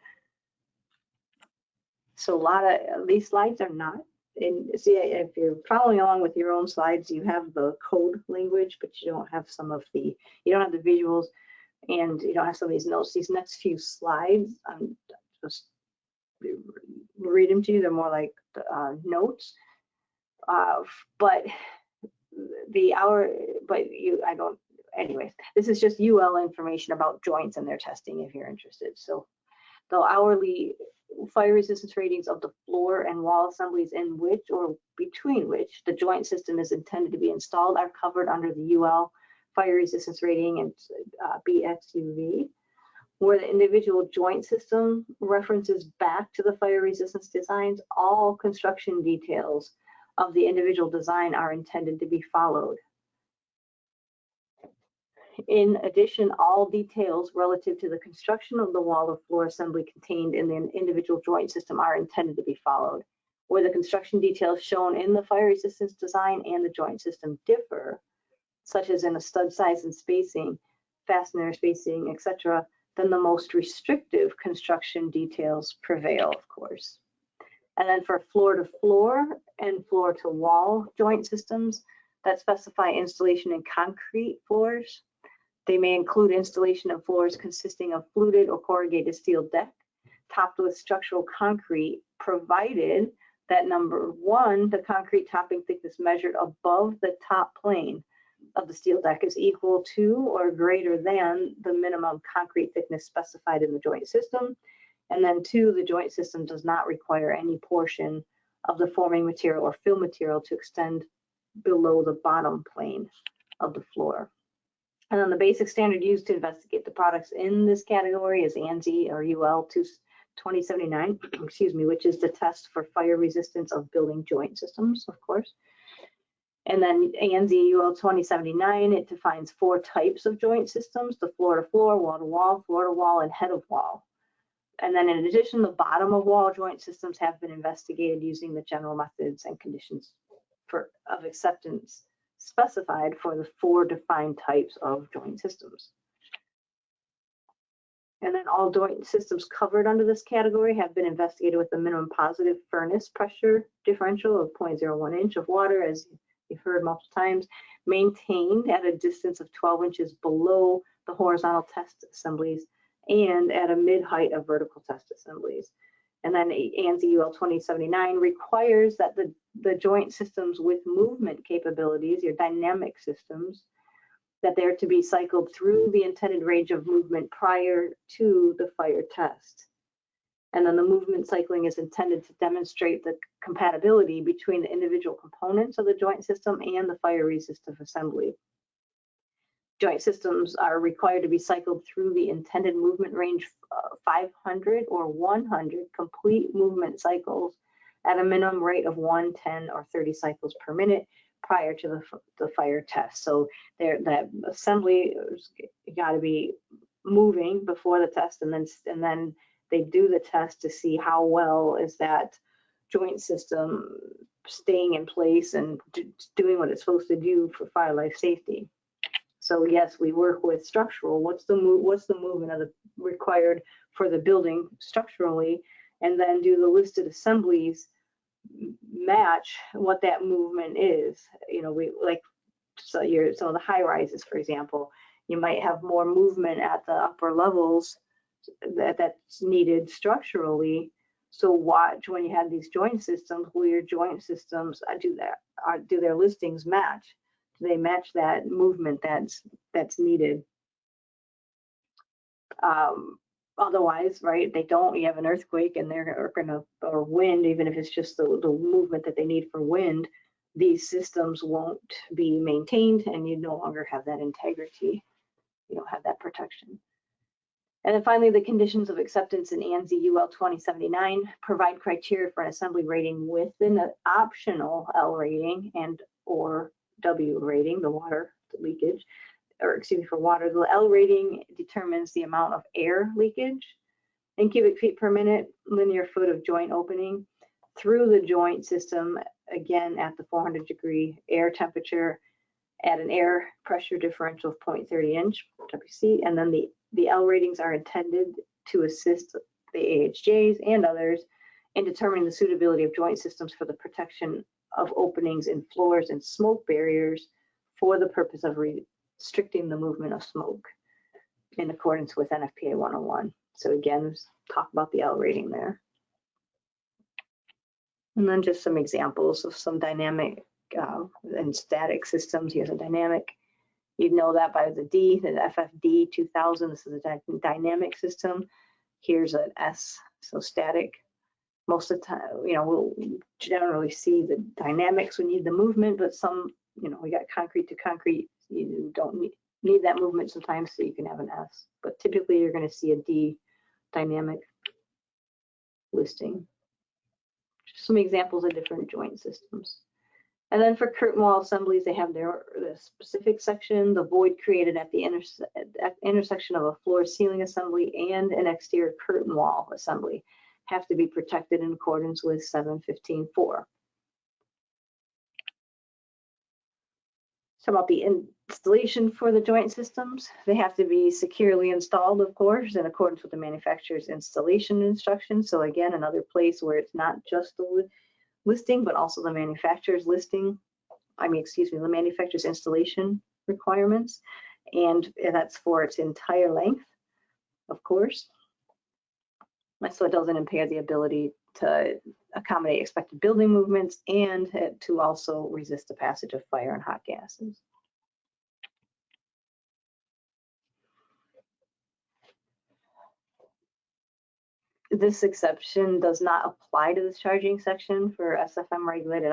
So a lot of these slides are not in. See, if you're following along with your own slides, you have the code language, but you don't have you don't have the visuals, and you don't have some of these notes. These next few slides, I'm just read them to you. They're more like notes, but anyways, this is just UL information about joints and their testing if you're interested. So the hourly fire resistance ratings of the floor and wall assemblies in which or between which the joint system is intended to be installed are covered under the UL fire resistance rating and BXUV, where the individual joint system references back to the fire resistance designs. All construction details of the individual design are intended to be followed. In addition, all details relative to the construction of the wall or floor assembly contained in the individual joint system are intended to be followed. Where the construction details shown in the fire resistance design and the joint system differ, such as in a stud size and spacing, fastener spacing, etc., then the most restrictive construction details prevail, of course. And then for floor to floor and floor to wall joint systems that specify installation in concrete floors, they may include installation of floors consisting of fluted or corrugated steel deck topped with structural concrete, provided that number one, the concrete topping thickness measured above the top plane of the steel deck is equal to or greater than the minimum concrete thickness specified in the joint system. And then two, the joint system does not require any portion of the forming material or fill material to extend below the bottom plane of the floor. And then the basic standard used to investigate the products in this category is ANSI or UL 2079, excuse me, which is the test for fire resistance of building joint systems, of course. And then ANSI UL 2079, it defines 4 types of joint systems: the floor to floor, wall to wall, and head of wall. And then in addition, the bottom of wall joint systems have been investigated using the general methods and conditions of acceptance specified for the 4 defined types of joint systems. And then all joint systems covered under this category have been investigated with a minimum positive furnace pressure differential of 0.01 inch of water, as you've heard multiple times, maintained at a distance of 12 inches below the horizontal test assemblies, and at a mid-height of vertical test assemblies. And then ANSI UL 2079 requires that the joint systems with movement capabilities, your dynamic systems, that they're to be cycled through the intended range of movement prior to the fire test. And then the movement cycling is intended to demonstrate the compatibility between the individual components of the joint system and the fire resistive assembly. Joint systems are required to be cycled through the intended movement range 500 or 100 complete movement cycles at a minimum rate of 1, 10, or 30 cycles per minute prior to the fire test. So that assembly got to be moving before the test, and then they do the test to see how well is that joint system staying in place and doing what it's supposed to do for fire life safety. So yes, we work with structural. What's the movement of the required for the building structurally, and then do the listed assemblies match what that movement is. You know, we like some of the high rises, for example, you might have more movement at the upper levels that's needed structurally. So watch when you have these joint systems, will your joint systems do their listings match? Do they match that movement that's needed? Otherwise, right, they don't. You have an earthquake and they're gonna, or wind, even if it's just the movement that they need for wind, these systems won't be maintained and you no longer have that integrity. You don't have that protection. And then finally, the conditions of acceptance in ANSI UL 2079 provide criteria for an assembly rating with an optional L rating and or W rating, the water leakage, or excuse me, for water. The L rating determines the amount of air leakage in cubic feet per minute, linear foot of joint opening through the joint system, again at the 400-degree air temperature at an air pressure differential of 0.30 inch WC. And then the L ratings are intended to assist the AHJs and others in determining the suitability of joint systems for the protection of openings in floors and smoke barriers for the purpose of restricting the movement of smoke in accordance with NFPA 101. So again, talk about the L rating there. And then just some examples of some dynamic and static systems. Here's a dynamic. You'd know that by the D, the FFD 2000. This is a dynamic system. Here's an S, so static. Most of the time, you know, we'll generally see the dynamics. We need the movement, but some, you know, we got concrete to concrete. You don't need that movement sometimes, so you can have an S. But typically, you're going to see a D dynamic listing. Just some examples of different joint systems. And then for curtain wall assemblies, they have the specific section, the void created at the intersection of a floor ceiling assembly and an exterior curtain wall assembly have to be protected in accordance with 715.4. So about the installation for the joint systems, they have to be securely installed, of course, in accordance with the manufacturer's installation instructions. So again, another place where it's not just the listing, but also the manufacturer's listing, the manufacturer's installation requirements. And that's for its entire length, of course. So it doesn't impair the ability to accommodate expected building movements and to also resist the passage of fire and hot gases. This exception does not apply to this charging section for SFM regulated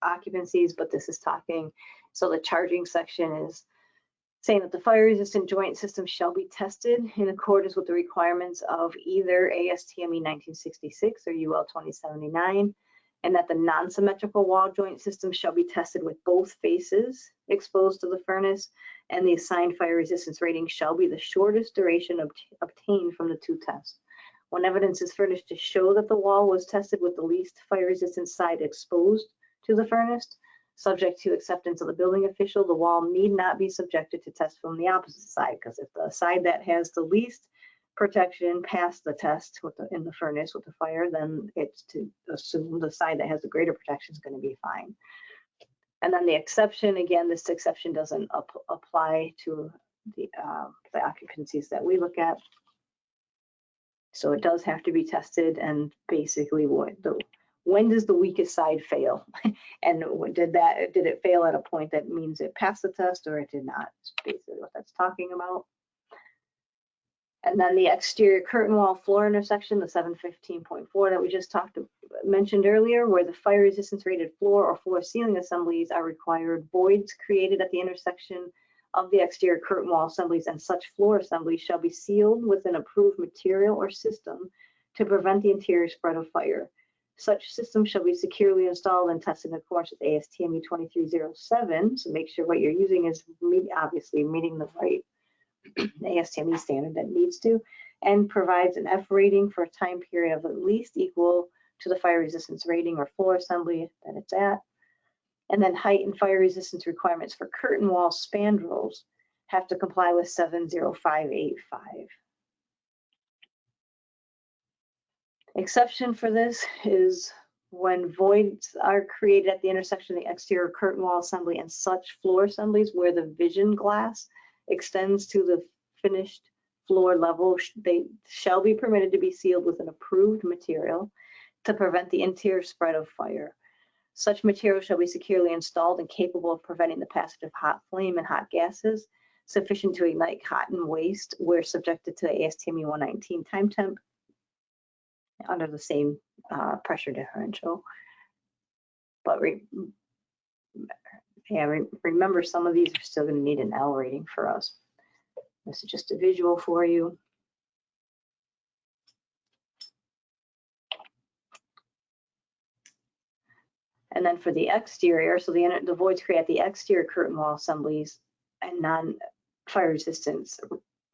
occupancies, but this is talking, so the charging section is saying that the fire resistant joint system shall be tested in accordance with the requirements of either ASTME 1966 or UL 2079, and that the non-symmetrical wall joint system shall be tested with both faces exposed to the furnace, and the assigned fire resistance rating shall be the shortest duration obtained from the two tests. When evidence is furnished to show that the wall was tested with the least fire resistant side exposed to the furnace, subject to acceptance of the building official, the wall need not be subjected to test from the opposite side, because if the side that has the least protection passed the test in the furnace with the fire, then it's to assume the side that has the greater protection is going to be fine. And then the exception, again, this exception doesn't apply to the occupancies that we look at. So it does have to be tested, and basically when does the weakest side fail? And did it fail at a point that means it passed the test or it did not? It's basically what that's talking about. And then the exterior curtain wall floor intersection, the 715.4 that we just mentioned earlier, where the fire resistance rated floor or floor ceiling assemblies are required, voids created at the intersection of the exterior curtain wall assemblies and such floor assemblies shall be sealed with an approved material or system to prevent the interior spread of fire. Such system shall be securely installed and tested in accordance with ASTM E2307. So make sure what you're using is obviously meeting the right ASTM standard that needs to, and provides an F rating for a time period of at least equal to the fire resistance rating or floor assembly that it's at. And then height and fire resistance requirements for curtain wall spandrels have to comply with 70585. Exception for this is when voids are created at the intersection of the exterior curtain wall assembly and such floor assemblies where the vision glass extends to the finished floor level, they shall be permitted to be sealed with an approved material to prevent the interior spread of fire. Such material shall be securely installed and capable of preventing the passage of hot flame and hot gases sufficient to ignite cotton waste where subjected to the ASTM E119 time temp under the same pressure differential. But remember, some of these are still going to need an L rating for us. This is just a visual for you. And then for the exterior, so the voids created at the exterior curtain wall assemblies and non-fire resistance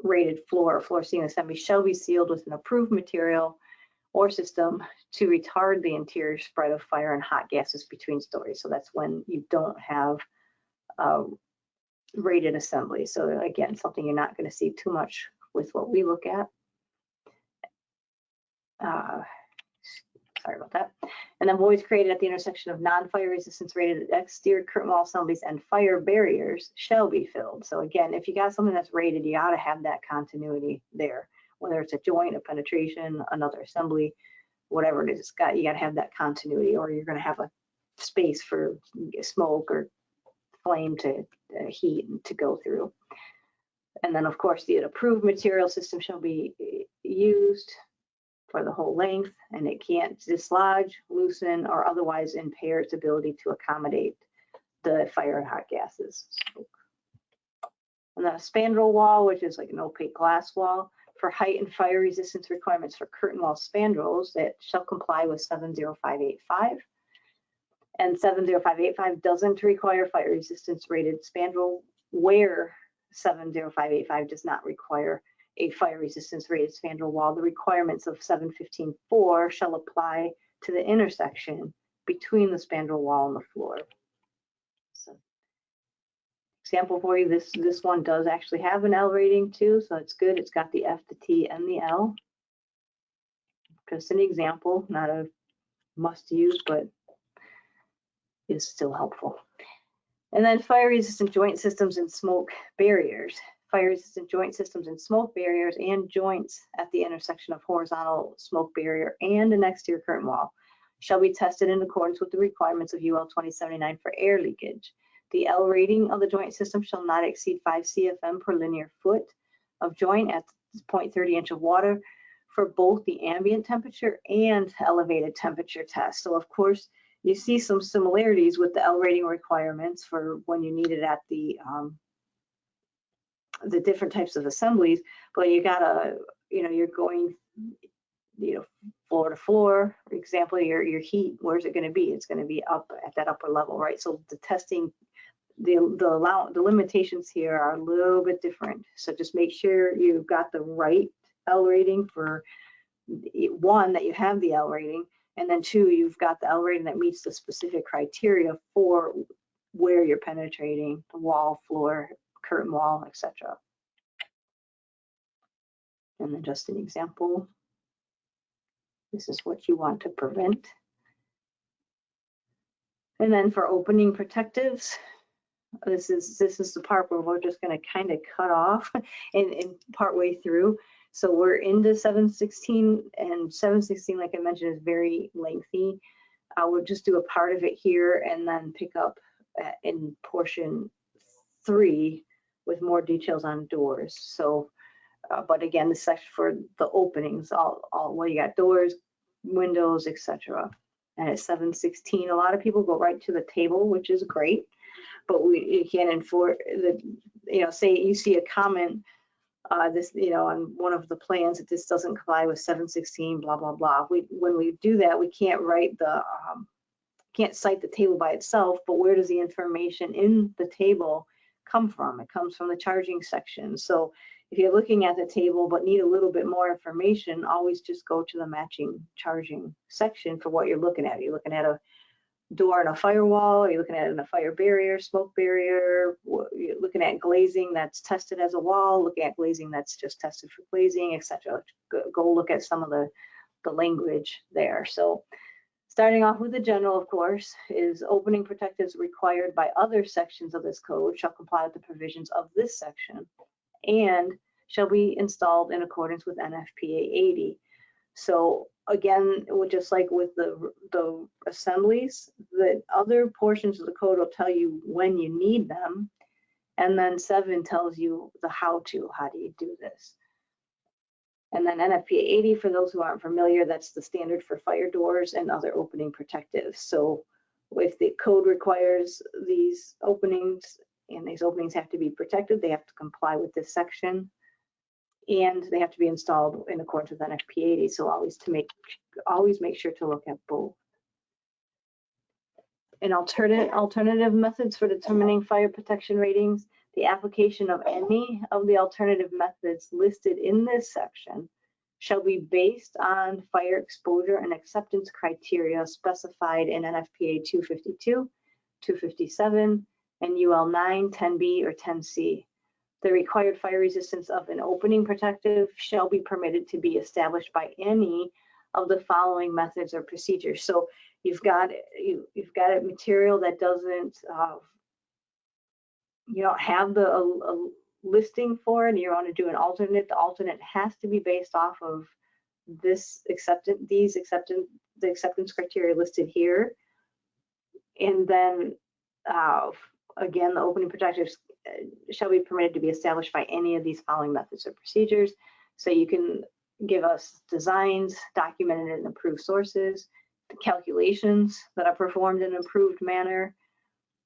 rated floor or floor ceiling assemblies shall be sealed with an approved material or system to retard the interior spread of fire and hot gases between stories. So that's when you don't have rated assembly. So again, something you're not going to see too much with what we look at. Sorry about that. And then voids created at the intersection of non-fire resistance rated exterior curtain wall assemblies and fire barriers shall be filled. So again, if you got something that's rated, you ought to have that continuity there, whether it's a joint, a penetration, another assembly, whatever it is, you got to have that continuity, or you're going to have a space for smoke or flame to heat to go through. And then of course the approved material system shall be used for the whole length, and it can't dislodge, loosen, or otherwise impair its ability to accommodate the fire and hot gases. And then a spandrel wall, which is like an opaque glass wall, for height and fire resistance requirements for curtain wall spandrels that shall comply with 70585. And 70585 doesn't require fire resistance rated spandrel, where 70585 does not require a fire resistance rated spandrel wall. The requirements of 715.4 shall apply to the intersection between the spandrel wall and the floor. So, example for you, this one does actually have an L rating too, so it's good. It's got the F, the T, and the L. Just an example, not a must use, but is still helpful. And then fire resistant joint systems and smoke barriers. Fire resistant joint systems and smoke barriers and joints at the intersection of horizontal smoke barrier and an exterior curtain wall shall be tested in accordance with the requirements of UL 2079 for air leakage. The L rating of the joint system shall not exceed 5 CFM per linear foot of joint at 0.30 inch of water for both the ambient temperature and elevated temperature test. So of course, you see some similarities with the L rating requirements for when you need it at the different types of assemblies, but you gotta, you're going, floor to floor. For example, your heat, where's it going to be? It's going to be up at that upper level, right? So the testing, the limitations here are a little bit different. So just make sure you've got the right L rating for one, that you have the L rating, and then two, you've got the L rating that meets the specific criteria for where you're penetrating the wall, floor, curtain wall, etc. And then just an example. This is what you want to prevent. And then for opening protectives, This is the part where we're just going to kind of cut off in part way through. So we're into 716, and 716, like I mentioned, is very lengthy. We'll just do a part of it here and then pick up in portion 3 with more details on doors. So, but again, the section for the openings, all well, you got doors, windows, etc. And at 716, a lot of people go right to the table, which is great. But you can't enforce the, say you see a comment, this, on one of the plans that this doesn't comply with 716, blah, blah, blah. When we do that, we can't write the, can't cite the table by itself, but where does the information in the table come from? It comes from the charging section. So if you're looking at the table but need a little bit more information, always just go to the matching charging section for what you're looking at. You're looking at a door and a firewall, you're looking at a fire barrier, smoke barrier, you're looking at glazing that's tested as a wall, looking at glazing that's just tested for glazing, etc. Go look at some of the language there. So starting off with the general, of course, is opening protectives required by other sections of this code shall comply with the provisions of this section and shall be installed in accordance with NFPA 80. So again, just like with the assemblies, the other portions of the code will tell you when you need them, and then 7 tells you the how do you do this. And then NFPA 80, for those who aren't familiar, that's the standard for fire doors and other opening protectives. So if the code requires these openings, and these openings have to be protected, they have to comply with this section. And they have to be installed in accordance with NFPA 80. So always make sure to look at both. And alternative methods for determining fire protection ratings, the application of any of the alternative methods listed in this section shall be based on fire exposure and acceptance criteria specified in NFPA 252, 257, and UL 9, 10B, or 10C. The required fire resistance of an opening protective shall be permitted to be established by any of the following methods or procedures. So you've got a material that doesn't, you don't have a listing for it, and you want to do an alternate. The alternate has to be based off of this the acceptance criteria listed here, and then again, the opening protectives shall be permitted to be established by any of these following methods or procedures. So you can give us designs documented in approved sources, the calculations that are performed in an approved manner,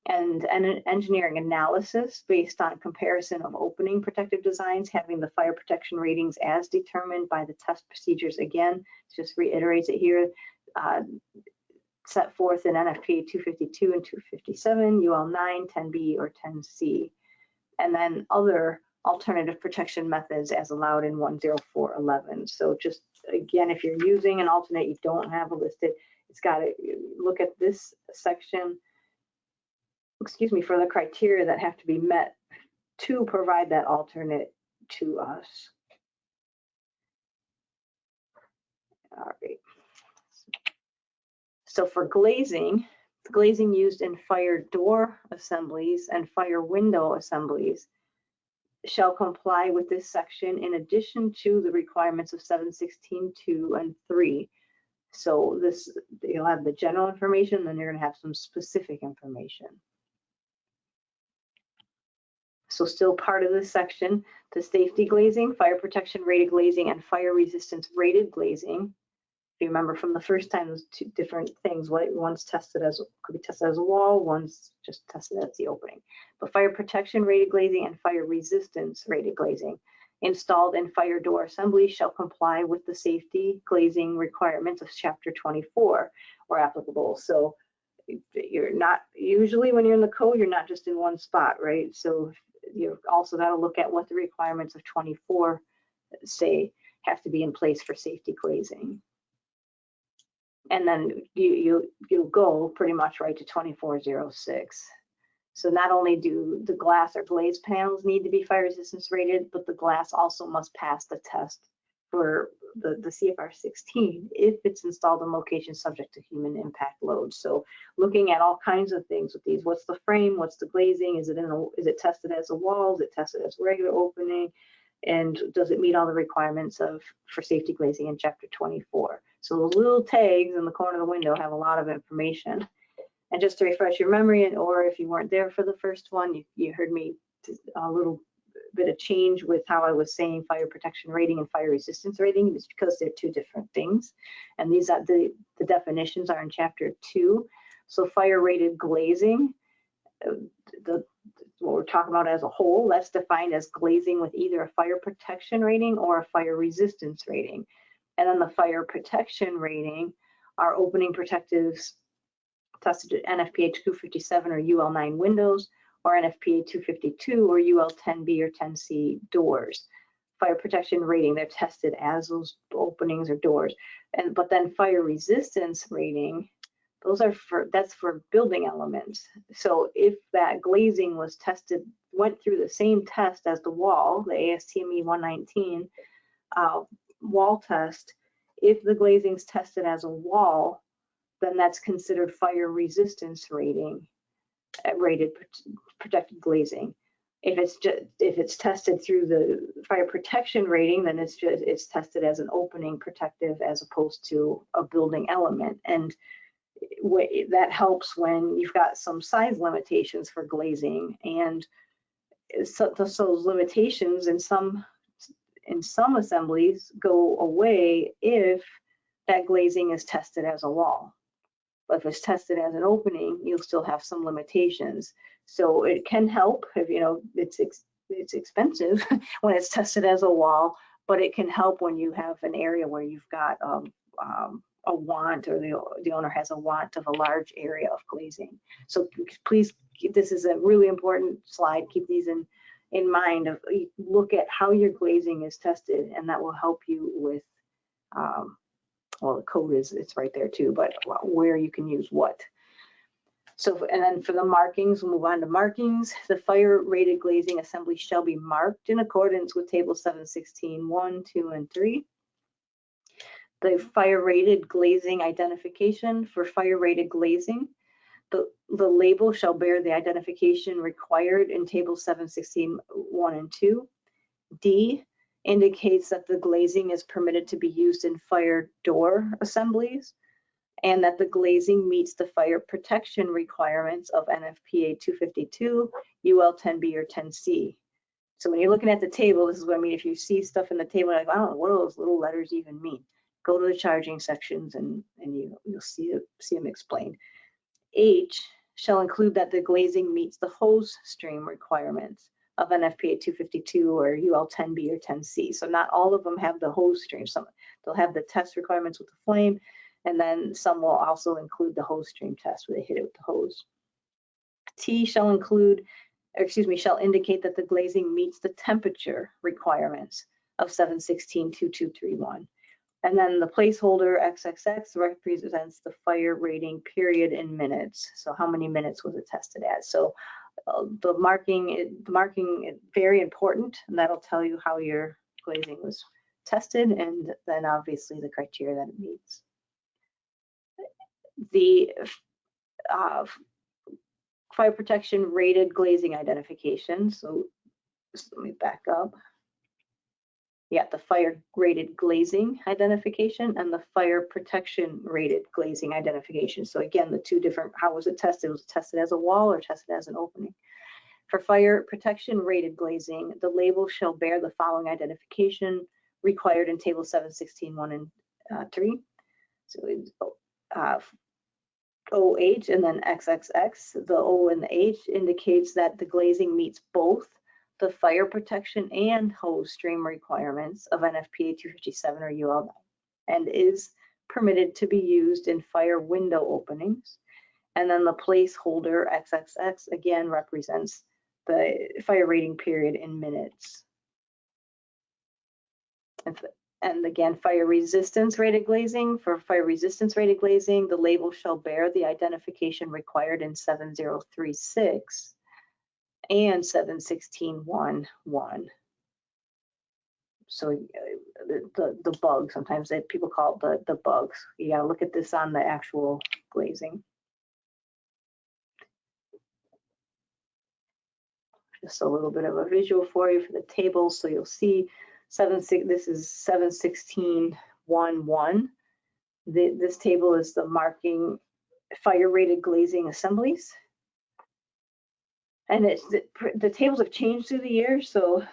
and an engineering analysis based on comparison of opening protective designs having the fire protection ratings as determined by the test procedures. Again, just reiterates it here. Set forth in NFPA 252 and 257, UL 9, 10B, or 10C, and then other alternative protection methods as allowed in 10411. So just again, if you're using an alternate, you don't have a listed, it's got to look at this section, for the criteria that have to be met to provide that alternate to us. All right. So for glazing, the glazing used in fire door assemblies and fire window assemblies shall comply with this section in addition to the requirements of 716(2) and 3. So this, you'll have the general information, then you're going to have some specific information. So still part of this section, the safety glazing, fire protection rated glazing, and fire resistance rated glazing. If you remember from the first time, those two different things. One's tested as, could be tested as a wall, one's just tested as the opening. But fire protection rated glazing and fire resistance rated glazing installed in fire door assembly shall comply with the safety glazing requirements of Chapter 24 or applicable. So you're not, usually when you're in the code, you're not just in one spot, right? So you've also got to look at what the requirements of 24 say have to be in place for safety glazing. And then you'll go pretty much right to 2406. So not only do the glass or glaze panels need to be fire resistance rated, but the glass also must pass the test for the CFR 16 if it's installed in locations subject to human impact load. So looking at all kinds of things with these, what's the frame, what's the glazing, is it tested as a wall, is it tested as a regular opening, and does it meet all the requirements for safety glazing in chapter 24. So those little tags in the corner of the window have a lot of information. And just to refresh your memory, or if you weren't there for the first one, you heard me a little bit of change with how I was saying fire protection rating and fire resistance rating. It's because they're two different things. And these are the definitions are in chapter 2. So fire rated glazing, what we're talking about as a whole, that's defined as glazing with either a fire protection rating or a fire resistance rating. And then the fire protection rating are opening protectives tested at NFPA 257 or UL 9 windows, or NFPA 252 or UL 10B or 10C doors. Fire protection rating, they're tested as those openings or doors. But then fire resistance rating, that's for building elements. So if that glazing was tested, went through the same test as the wall, the ASTME 119 wall test, if the glazing's tested as a wall, then that's considered fire resistance rating, rated protected glazing. If it's tested through the fire protection rating, then it's tested as an opening protective as opposed to a building element. And that helps when you've got some size limitations for glazing, and so those limitations in some assemblies go away if that glazing is tested as a wall. But if it's tested as an opening, you'll still have some limitations. So it can help if, it's expensive when it's tested as a wall, but it can help when you have an area where you've got a want, or the owner has a want of a large area of glazing. So please, this is a really important slide. Keep these in mind. Look at how your glazing is tested, and that will help you with well, the code it's right there too, but where you can use what. So, and then for the markings, we'll move on to markings. The fire rated glazing assembly shall be marked in accordance with table 716, 1, 2, and 3. The fire rated glazing identification. For fire rated glazing, the label shall bear the identification required in table 716, 1 and 2. D indicates that the glazing is permitted to be used in fire door assemblies, and that the glazing meets the fire protection requirements of NFPA 252, UL 10B or 10C. So when you're looking at the table, this is what I mean. If you see stuff in the table, like, I don't know, what do those little letters even mean? Go to the charging sections and you'll see them explained. H shall include that the glazing meets the hose stream requirements of NFPA 252 or UL 10B or 10C. So not all of them have the hose stream. Some they'll have the test requirements with the flame, and then some will also include the hose stream test where they hit it with the hose. T shall indicate that the glazing meets the temperature requirements of 716.2231. And then the placeholder XXX represents the fire rating period in minutes. So how many minutes was it tested at? So the marking is very important, and that'll tell you how your glazing was tested, and then obviously the criteria that it meets. The fire protection rated glazing identification. So just let me back up. Yeah, the fire rated glazing identification and the fire protection rated glazing identification. So again, the two different, how was it tested? Was it tested as a wall or tested as an opening? For fire protection rated glazing, the label shall bear the following identification required in table 716, 1 and 3. So it's OH and then XXX. The O and the H indicates that the glazing meets both the fire protection and hose stream requirements of NFPA 257 or UL 9 and is permitted to be used in fire window openings. And then the placeholder XXX again represents the fire rating period in minutes. And again, fire resistance rated glazing. For fire resistance rated glazing, the label shall bear the identification required in 7036 and 716.1.1. So the bug, sometimes people call it the bugs. You gotta look at this on the actual glazing. Just a little bit of a visual for you for the tables. So you'll see this is 716.11. This table is the marking fire rated glazing assemblies. And the tables have changed through the years. So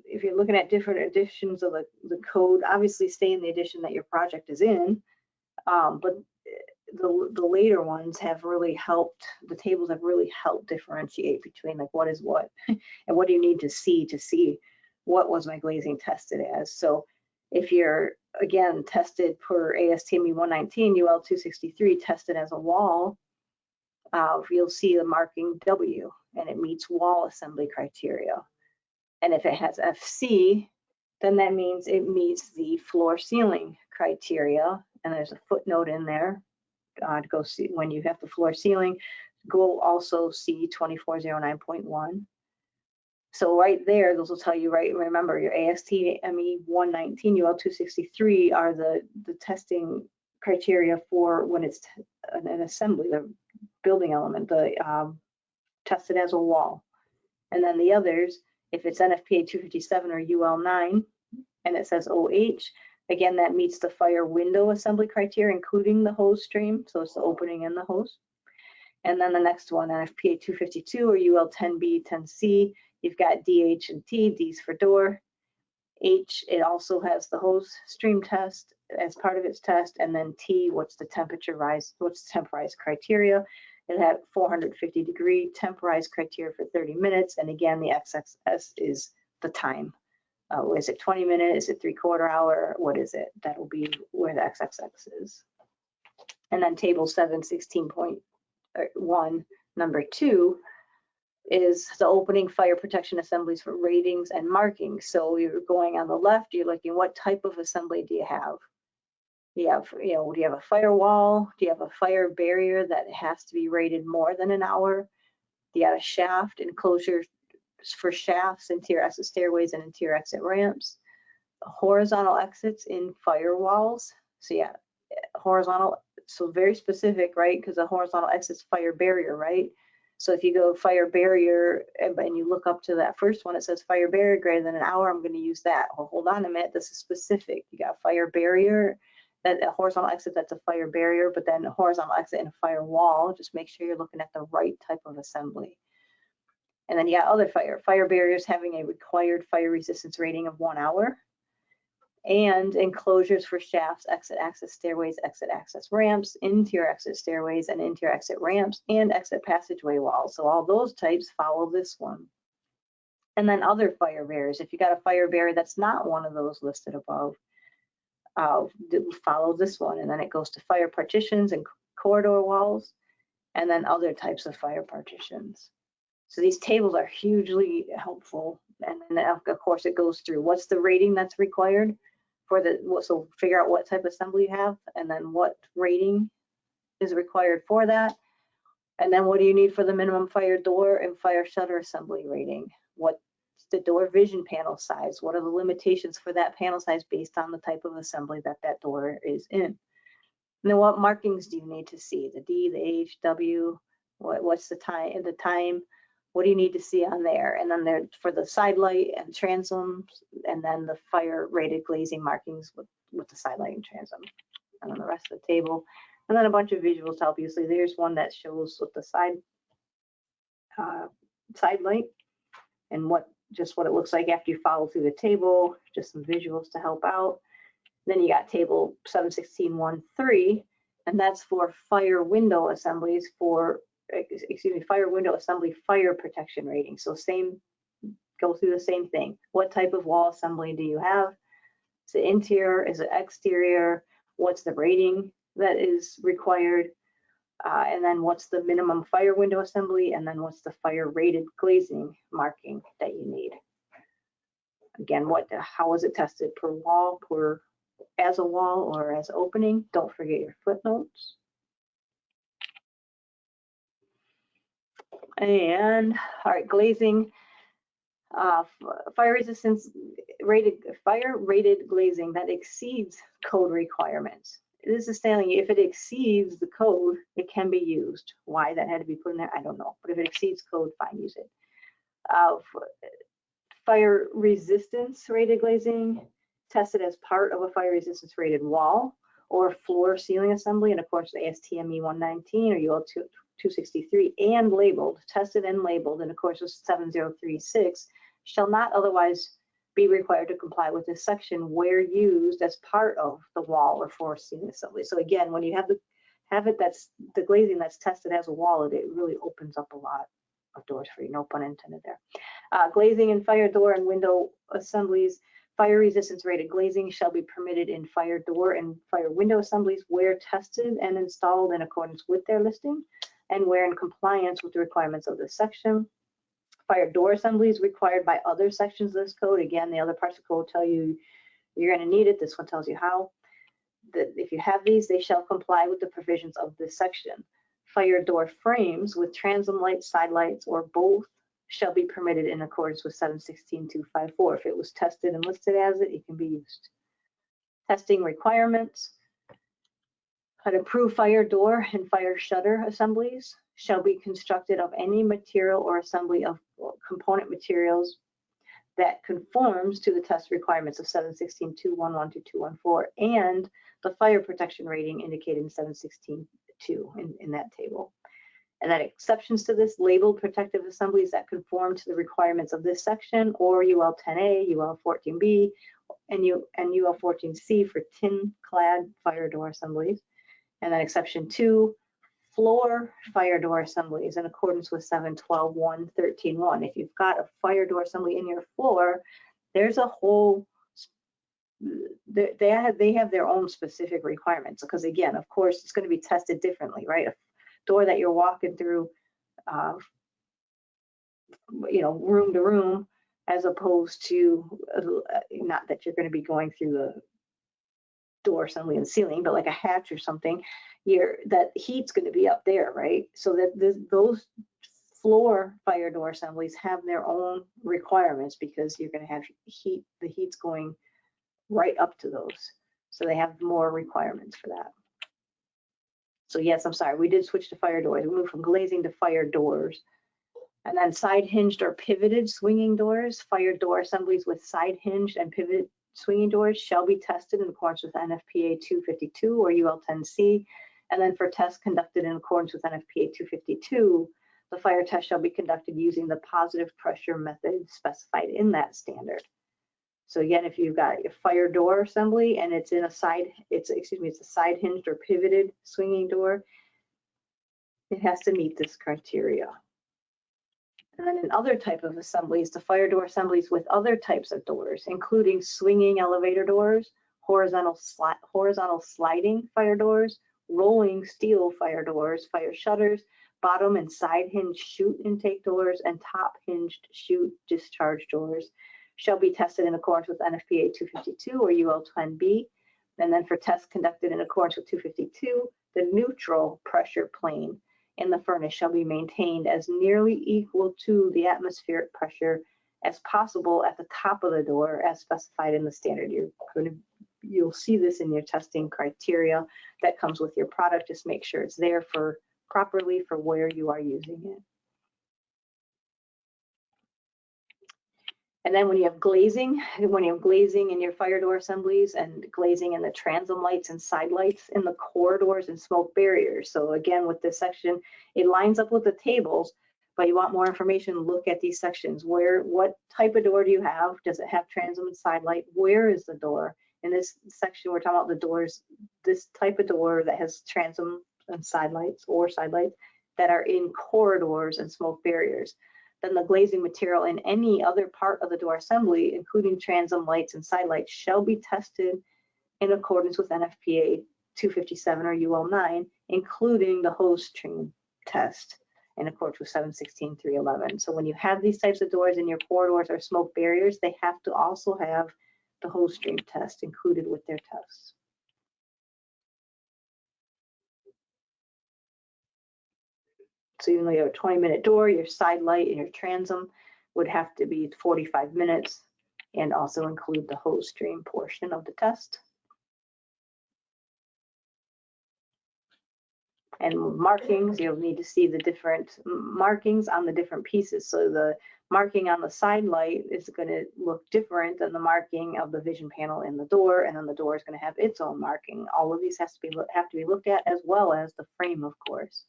if you're looking at different editions of the code, obviously stay in the edition that your project is in. But the later ones have really helped, the tables have really helped differentiate between like what is what and what do you need to see what was my glazing tested as. So if you're, again, tested per ASTME 119, UL 263 tested as a wall, you'll see the marking W, and it meets wall assembly criteria. And if it has FC, then that means it meets the floor ceiling criteria. And there's a footnote in there to go see when you have the floor ceiling. Go also see 2409.1. So right there, those will tell you, right, remember your ASTME 119, UL 263 are the testing criteria for when it's an assembly, the building element, the tested as a wall. And then the others, if it's NFPA 257 or UL 9, and it says OH, again, that meets the fire window assembly criteria, including the hose stream. So it's the opening and the hose. And then the next one, NFPA 252 or UL 10B, 10C, you've got DH and T, D's for door. H, it also has the hose stream test as part of its test. And then T, what's the temporized criteria? It had 450-degree temporized criteria for 30 minutes. And again, the XXS is the time. Is it 20 minutes? Is it 3/4 hour? What is it? That'll be where the XXX is. And then table 716.1, number 2, is the opening fire protection assemblies for ratings and markings. So you're going on the left, you're looking what type of assembly do you have? Do you have a firewall? Do you have a fire barrier that has to be rated more than an hour? Do you have a shaft enclosure for shafts, interior exit stairways, and interior exit ramps? Horizontal exits in firewalls. So yeah, horizontal, so very specific, right? Because a horizontal exit's fire barrier, right? So if you go fire barrier and you look up to that first one, it says fire barrier greater than an hour, I'm going to use that. Well, hold on a minute, this is specific. You got fire barrier, that a horizontal exit, that's a fire barrier, but then a horizontal exit in a firewall, just make sure you're looking at the right type of assembly. And then you got other fire barriers having a required fire resistance rating of 1 hour, and enclosures for shafts, exit access stairways, exit access ramps, interior exit stairways, and interior exit ramps, and exit passageway walls. So all those types follow this one. And then other fire barriers, if you got a fire barrier that's not one of those listed above, follow this one. And then it goes to fire partitions and corridor walls, and then other types of fire partitions. So these tables are hugely helpful. And then of course it goes through what's the rating that's required for so figure out what type of assembly you have, and then what rating is required for that. And then what do you need for the minimum fire door and fire shutter assembly rating? What's the door vision panel size? What are the limitations for that panel size based on the type of assembly that door is in? And then what markings do you need to see? The D, the H, W, what's the time? What do you need to see on there? And then there for the side light and transoms, and then the fire rated glazing markings with the side light and transom. And then the rest of the table. And then a bunch of visuals to help you. So there's one that shows with the side light and what it looks like after you follow through the table, just some visuals to help out. Then you got table 716.13, and that's for fire window assemblies fire window assembly fire protection rating. So go through the same thing. What type of wall assembly do you have? Is it interior? Is it exterior? What's the rating that is required? And then what's the minimum fire window assembly? And then what's the fire rated glazing marking that you need? Again, how is it tested per wall, as a wall or as opening? Don't forget your footnotes. And all right, glazing. Fire rated glazing that exceeds code requirements. This is telling you if it exceeds the code, it can be used. Why that had to be put in there, I don't know. But if it exceeds code, fine, use it. Fire resistance rated glazing tested as part of a fire resistance rated wall or floor ceiling assembly in accordance with ASTME 119 or UL 263 and labeled, tested and labeled in accordance with 7036 shall not otherwise be required to comply with this section where used as part of the wall or floor ceiling assembly. So again, when you have it that's the glazing that's tested as a wall, it really opens up a lot of doors for you, no pun intended there. Glazing in fire door and window assemblies. Fire resistance rated glazing shall be permitted in fire door and fire window assemblies where tested and installed in accordance with their listing and where in compliance with the requirements of this section. Fire door assemblies required by other sections of this code. Again, the other parts of the code tell you you're going to need it. This one tells you how. If you have these, they shall comply with the provisions of this section. Fire door frames with transom lights, side lights, or both shall be permitted in accordance with 716.254. If it was tested and listed as it can be used. Testing requirements. An approved fire door and fire shutter assemblies shall be constructed of any material or assembly of component materials that conforms to the test requirements of 716.211 to 214 and the fire protection rating indicated in 716.2 in that table. And then exceptions to this, labeled protective assemblies that conform to the requirements of this section or UL 10A, UL 14B, and UL 14C for tin-clad fire door assemblies. And then exception 2, floor fire door assemblies in accordance with 712.1.13.1. If you've got a fire door assembly in your floor, there's a whole, they have their own specific requirements because again, of course, it's going to be tested differently, right? A door that you're walking through, room to room, as opposed to not that you're going to be going through the door assembly and ceiling, but like a hatch or something, that heat's going to be up there, right? So that those floor fire door assemblies have their own requirements because you're going to have heat. The heat's going right up to those, so they have more requirements for that. So yes, I'm sorry, we did switch to fire doors. We moved from glazing to fire doors. And then side hinged or pivoted swinging doors, fire door assemblies with side hinged and pivot swinging doors shall be tested in accordance with NFPA 252 or UL 10C. And then for tests conducted in accordance with NFPA 252, the fire test shall be conducted using the positive pressure method specified in that standard. So again, if you've got your fire door assembly and it's in a it's a side hinged or pivoted swinging door, it has to meet this criteria. And then in other type of assemblies, the fire door assemblies with other types of doors, including swinging elevator doors, horizontal sliding fire doors, rolling steel fire doors, fire shutters, bottom and side hinged chute intake doors, and top hinged chute discharge doors shall be tested in accordance with NFPA 252 or UL 10B. And then for tests conducted in accordance with 252, the neutral pressure plane in the furnace shall be maintained as nearly equal to the atmospheric pressure as possible at the top of the door as specified in the standard. You'll see this in your testing criteria that comes with your product. Just make sure it's there properly for where you are using it. And then when you have glazing in your fire door assemblies and glazing in the transom lights and side lights in the corridors and smoke barriers. So again, with this section, it lines up with the tables, but you want more information, look at these sections. What type of door do you have? Does it have transom and side light? Where is the door? In this section, we're talking about the doors, this type of door that has transom and side lights or side lights that are in corridors and smoke barriers. Then the glazing material in any other part of the door assembly, including transom lights and side lights, shall be tested in accordance with NFPA 257 or UL 9, including the hose stream test in accordance with 716.311. So when you have these types of doors in your corridors or smoke barriers, they have to also have the hose stream test included with their tests. So even though you have a 20-minute door, your side light and your transom, would have to be 45 minutes and also include the hose stream portion of the test. And markings, you'll need to see the different markings on the different pieces. So the marking on the side light is going to look different than the marking of the vision panel in the door, and then the door is going to have its own marking. All of these have to be looked at, as well as the frame, of course.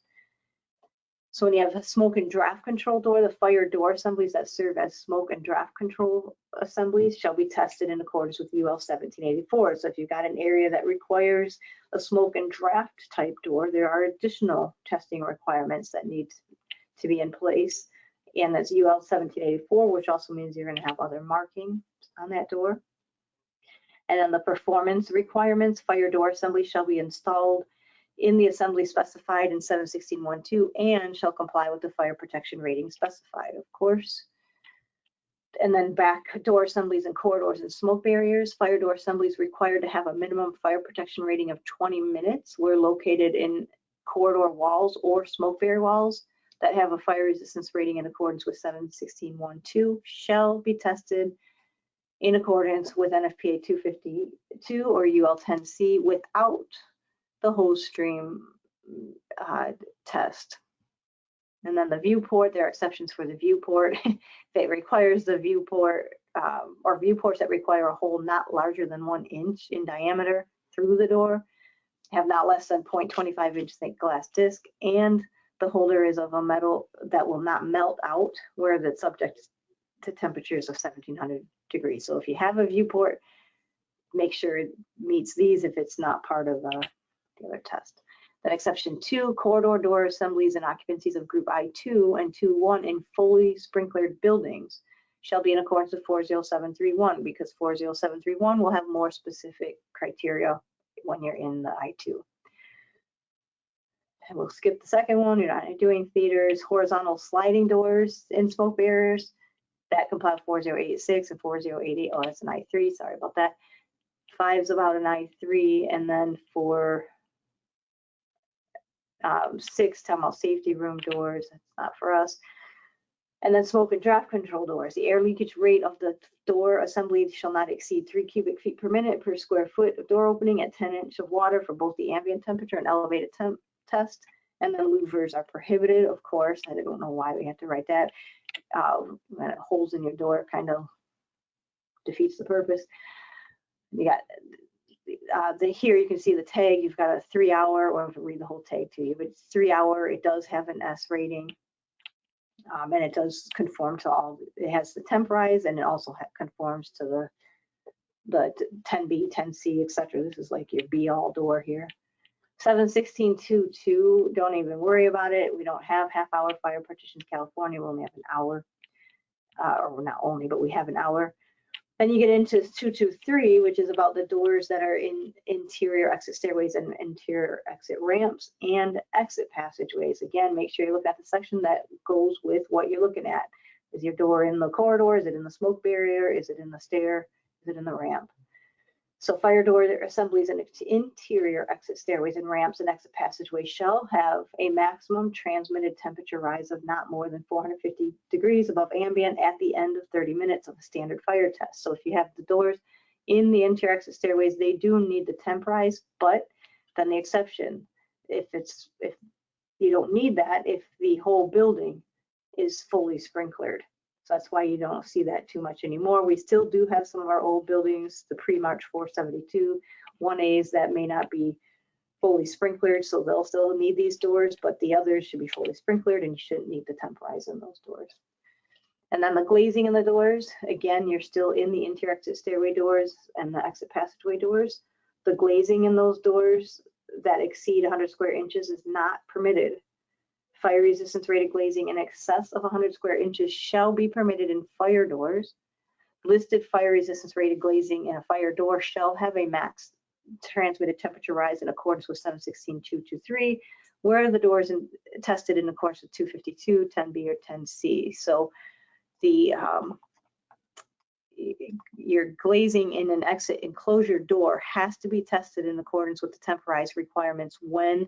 So when you have a smoke and draft control door, the fire door assemblies that serve as smoke and draft control assemblies shall be tested in accordance with UL 1784. So if you've got an area that requires a smoke and draft type door, there are additional testing requirements that need to be in place. And that's UL 1784, which also means you're going to have other markings on that door. And then the performance requirements, fire door assembly shall be installed in the assembly specified in 716.1.2 and shall comply with the fire protection rating specified, of course. And then back door assemblies and corridors and smoke barriers. Fire door assemblies required to have a minimum fire protection rating of 20 minutes. We're located in corridor walls or smoke barrier walls that have a fire resistance rating in accordance with 716.1.2 shall be tested in accordance with NFPA 252 or UL 10C without the hose stream test. And then the viewport, there are exceptions for the viewport. If it requires the viewport or viewports that require a hole not larger than 1 inch in diameter through the door, have not less than 0.25 inch thick glass disc, and the holder is of a metal that will not melt out where it's subject to temperatures of 1700 degrees. So if you have a viewport, make sure it meets these if it's not part of the other test. Then exception 2, corridor door assemblies and occupancies of group I2 and 2.1 in fully sprinklered buildings shall be in accordance with 40731, because 40731 will have more specific criteria when you're in the I2. And we'll skip the second one. You're not doing theaters. Horizontal sliding doors in smoke barriers that comply with 4086 and 4088. Oh, that's an I3. Sorry about that. 5's about an I3, and then for 6, talking about safety room doors, that's not for us. And then smoke and draft control doors. The air leakage rate of the door assembly shall not exceed 3 cubic feet per minute per square foot of door opening at 10 inches of water for both the ambient temperature and elevated temp test. And then louvers are prohibited, of course. I don't know why we have to write that. Holes in your door kind of defeats the purpose. You got here you can see the tag. You've got a 3-hour, or I have to read the whole tag to you, but it's 3-hour. It does have an S rating, and it does conform to all. It has the temporized, and it also conforms to the 10B, 10C, etc. This is like your be-all door here. 716.2.2, don't even worry about it. We don't have half-hour fire partitions in California. We only have an hour, or not only, but we have an hour. Then you get into 223, which is about the doors that are in interior exit stairways and interior exit ramps and exit passageways. Again, make sure you look at the section that goes with what you're looking at. Is your door in the corridor? Is it in the smoke barrier? Is it in the stair? Is it in the ramp? So fire door assemblies and interior exit stairways and ramps and exit passageways shall have a maximum transmitted temperature rise of not more than 450 degrees above ambient at the end of 30 minutes of a standard fire test. So if you have the doors in the interior exit stairways, they do need the temp rise, but then the exception, if you don't need that, if the whole building is fully sprinklered. So that's why you don't see that too much anymore. We still do have some of our old buildings, the pre-March 472 1As that may not be fully sprinklered, so they'll still need these doors, but the others should be fully sprinklered and you shouldn't need the temporize in those doors. And then the glazing in the doors, again, you're still in the interior exit stairway doors and the exit passageway doors. The glazing in those doors that exceed 100 square inches is not permitted. Fire resistance rated glazing in excess of 100 square inches shall be permitted in fire doors. Listed fire resistance rated glazing in a fire door shall have a max transmitted temperature rise in accordance with 716.223, where the doors tested in accordance with 252, 10B, or 10C. So the your glazing in an exit enclosure door has to be tested in accordance with the temporized requirements when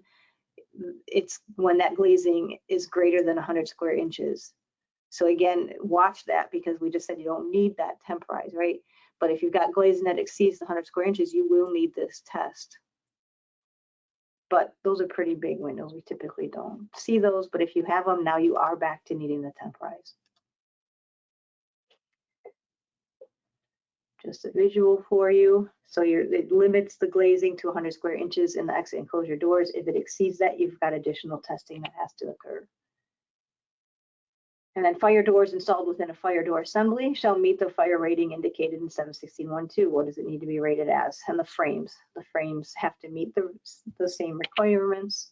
that glazing is greater than 100 square inches. So again, watch that, because we just said you don't need that temporized, right? But if you've got glazing that exceeds the 100 square inches, you will need this test. But those are pretty big windows. We typically don't see those, but if you have them, now you are back to needing the temporized. Just a visual for you. So it limits the glazing to 100 square inches in the exit enclosure doors. If it exceeds that, you've got additional testing that has to occur. And then fire doors installed within a fire door assembly shall meet the fire rating indicated in 716.1.2. What does it need to be rated as? And the frames have to meet the same requirements,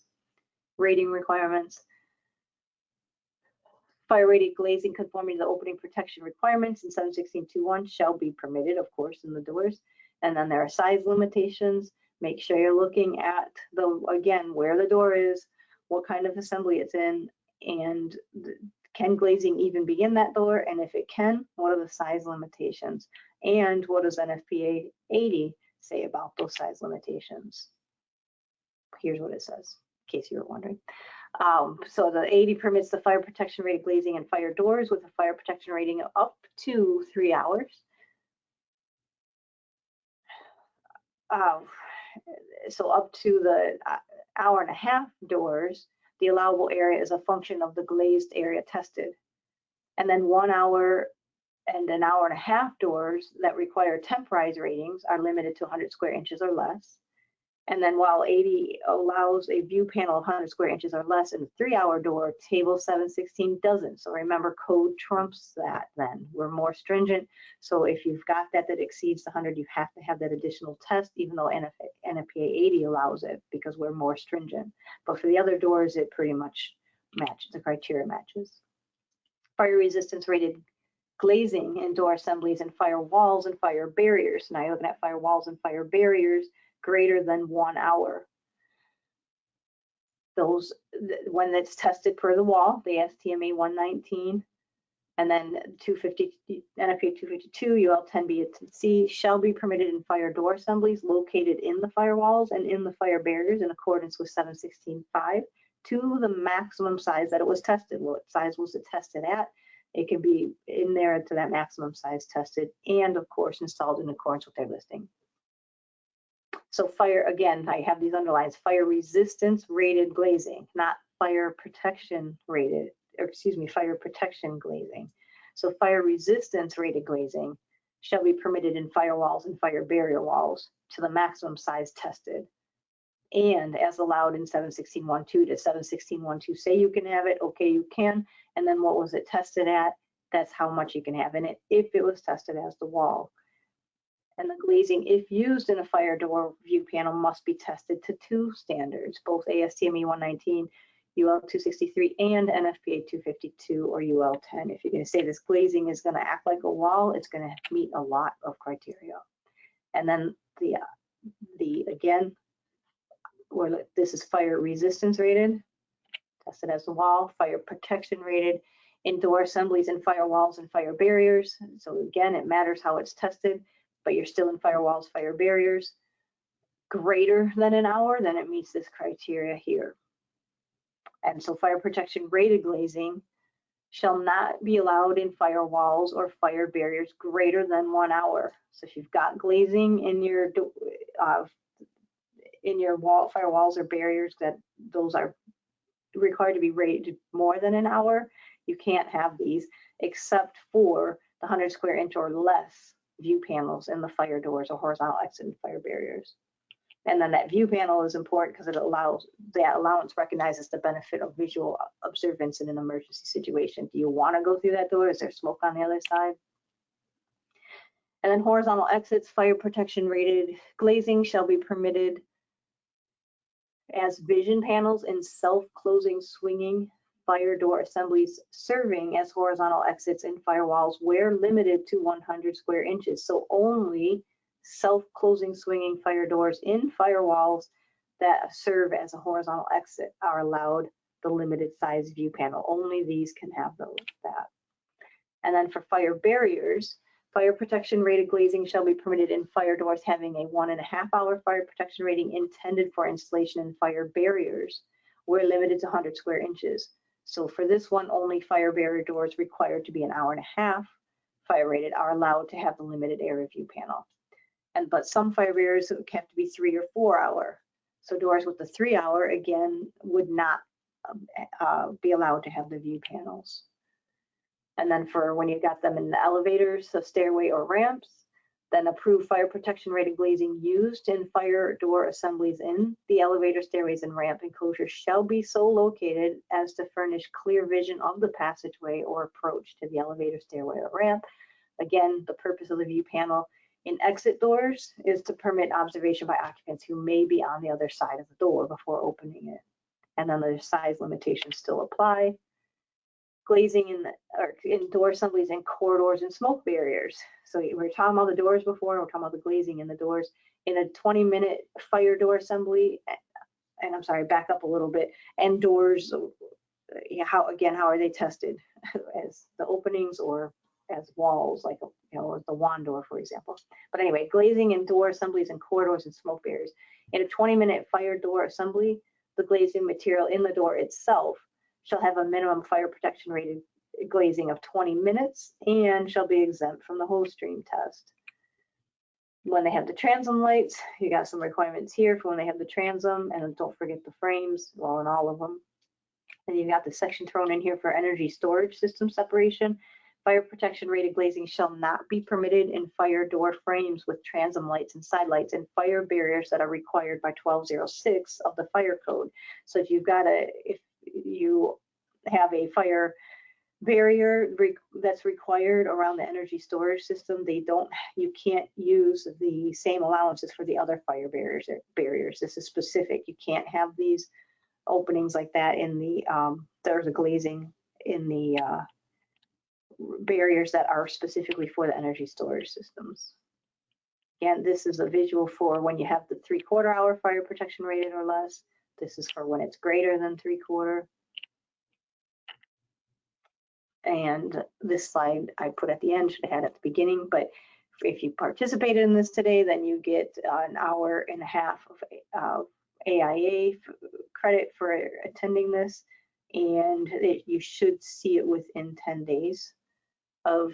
rating requirements. Fire rated glazing conforming to the opening protection requirements in 716.2.1 shall be permitted, of course, in the doors. And then there are size limitations. Make sure you're looking at again, where the door is, what kind of assembly it's in, and can glazing even be in that door? And if it can, what are the size limitations? And what does NFPA 80 say about those size limitations? Here's what it says, in case you were wondering. So the 80 permits the fire protection rated glazing and fire doors with a fire protection rating of up to 3 hours. So up to the hour and a half doors, the allowable area is a function of the glazed area tested. And then 1 hour and an hour and a half doors that require temporized ratings are limited to 100 square inches or less. And then while 80 allows a view panel of 100 square inches or less in the 3-hour door, table 716 doesn't. So remember, code trumps that then. We're more stringent. So if you've got that exceeds the 100, you have to have that additional test, even though NFPA 80 allows it, because we're more stringent. But for the other doors, it pretty much matches, the criteria matches. Fire resistance rated glazing in door assemblies and fire walls and fire barriers. Now you're looking at fire walls and fire barriers greater than 1 hour. Those, when it's tested per the wall, the STMA 119, and then 250, NFPA 252, UL 10B and C shall be permitted in fire door assemblies located in the fire walls and in the fire barriers in accordance with 716.5 to the maximum size that it was tested. What size was it tested at? It can be in there to that maximum size tested, and of course installed in accordance with their listing. So fire, again, I have these underlines, fire resistance rated glazing, not fire protection rated, or excuse me, fire protection glazing. So fire resistance rated glazing shall be permitted in fire walls and fire barrier walls to the maximum size tested, and as allowed in 716.1.2 to 716.1.2 say you can have it, okay, you can. And then what was it tested at? That's how much you can have in it if it was tested as the wall. And the glazing, if used in a fire door view panel, must be tested to 2 standards, both ASTME 119, UL 263, and NFPA 252 or UL 10. If you're going to say this glazing is going to act like a wall, it's going to meet a lot of criteria. And then again, this is fire resistance rated, tested as the wall, fire protection rated, indoor assemblies and fire walls and fire barriers. So again, it matters how it's tested, but you're still in fire walls, fire barriers. Greater than an hour, then it meets this criteria here. And so fire protection rated glazing shall not be allowed in fire walls or fire barriers greater than 1 hour. So if you've got glazing in your fire walls or barriers, that those are required to be rated more than an hour, you can't have these except for the 100 square inch or less view panels in the fire doors or horizontal exit and fire barriers. And then that view panel is important because it allows, that allowance recognizes the benefit of visual observance in an emergency situation. Do you want to go through that door? Is there smoke on the other side? And then horizontal exits, fire protection rated glazing shall be permitted as vision panels in self-closing swinging fire door assemblies serving as horizontal exits in firewalls where limited to 100 square inches. So only self-closing swinging fire doors in firewalls that serve as a horizontal exit are allowed the limited size view panel. Only these can have that. And then for fire barriers, fire protection rated glazing shall be permitted in fire doors having a 1.5 hour fire protection rating intended for installation in fire barriers where limited to 100 square inches. So for this one, only fire barrier doors required to be 1.5 hours fire rated are allowed to have the limited area view panel. But some fire barriers have to be 3 or 4 hour. So doors with the 3 hour, again, would not be allowed to have the view panels. And then for when you got them in the elevators, the stairway or ramps, then approved fire protection rated glazing used in fire door assemblies in the elevator, stairways, and ramp enclosures shall be so located as to furnish clear vision of the passageway or approach to the elevator, stairway, or ramp. Again, the purpose of the view panel in exit doors is to permit observation by occupants who may be on the other side of the door before opening it. And then the size limitations still apply. Glazing in door assemblies and corridors and smoke barriers. So we were talking about the doors before, and we're talking about the glazing in the doors. In a 20-minute fire door assembly, and I'm sorry, back up a little bit, and doors, how are they tested? As the openings or as walls, like, the wand door, for example. But anyway, glazing in door assemblies and corridors and smoke barriers. In a 20-minute fire door assembly, the glazing material in the door itself shall have a minimum fire protection rated glazing of 20 minutes and shall be exempt from the hose stream test. When they have the transom lights, you got some requirements here for when they have the transom, and don't forget the frames, well, in all of them. And you got the section thrown in here for energy storage system separation. Fire protection rated glazing shall not be permitted in fire door frames with transom lights and side lights and fire barriers that are required by 1206 of the fire code. So if you have a fire barrier that's required around the energy storage system, you can't use the same allowances for the other fire barriers. This is specific. You can't have these openings like that in the there's a glazing in the barriers that are specifically for the energy storage systems. Again, this is a visual for when you have the 3/4 hour fire protection rated or less. This is for when it's greater than 3/4. And this slide I put at the end, should have had at the beginning, but if you participated in this today, then you get 1.5 hours of AIA credit for attending this, and you should see it within 10 days of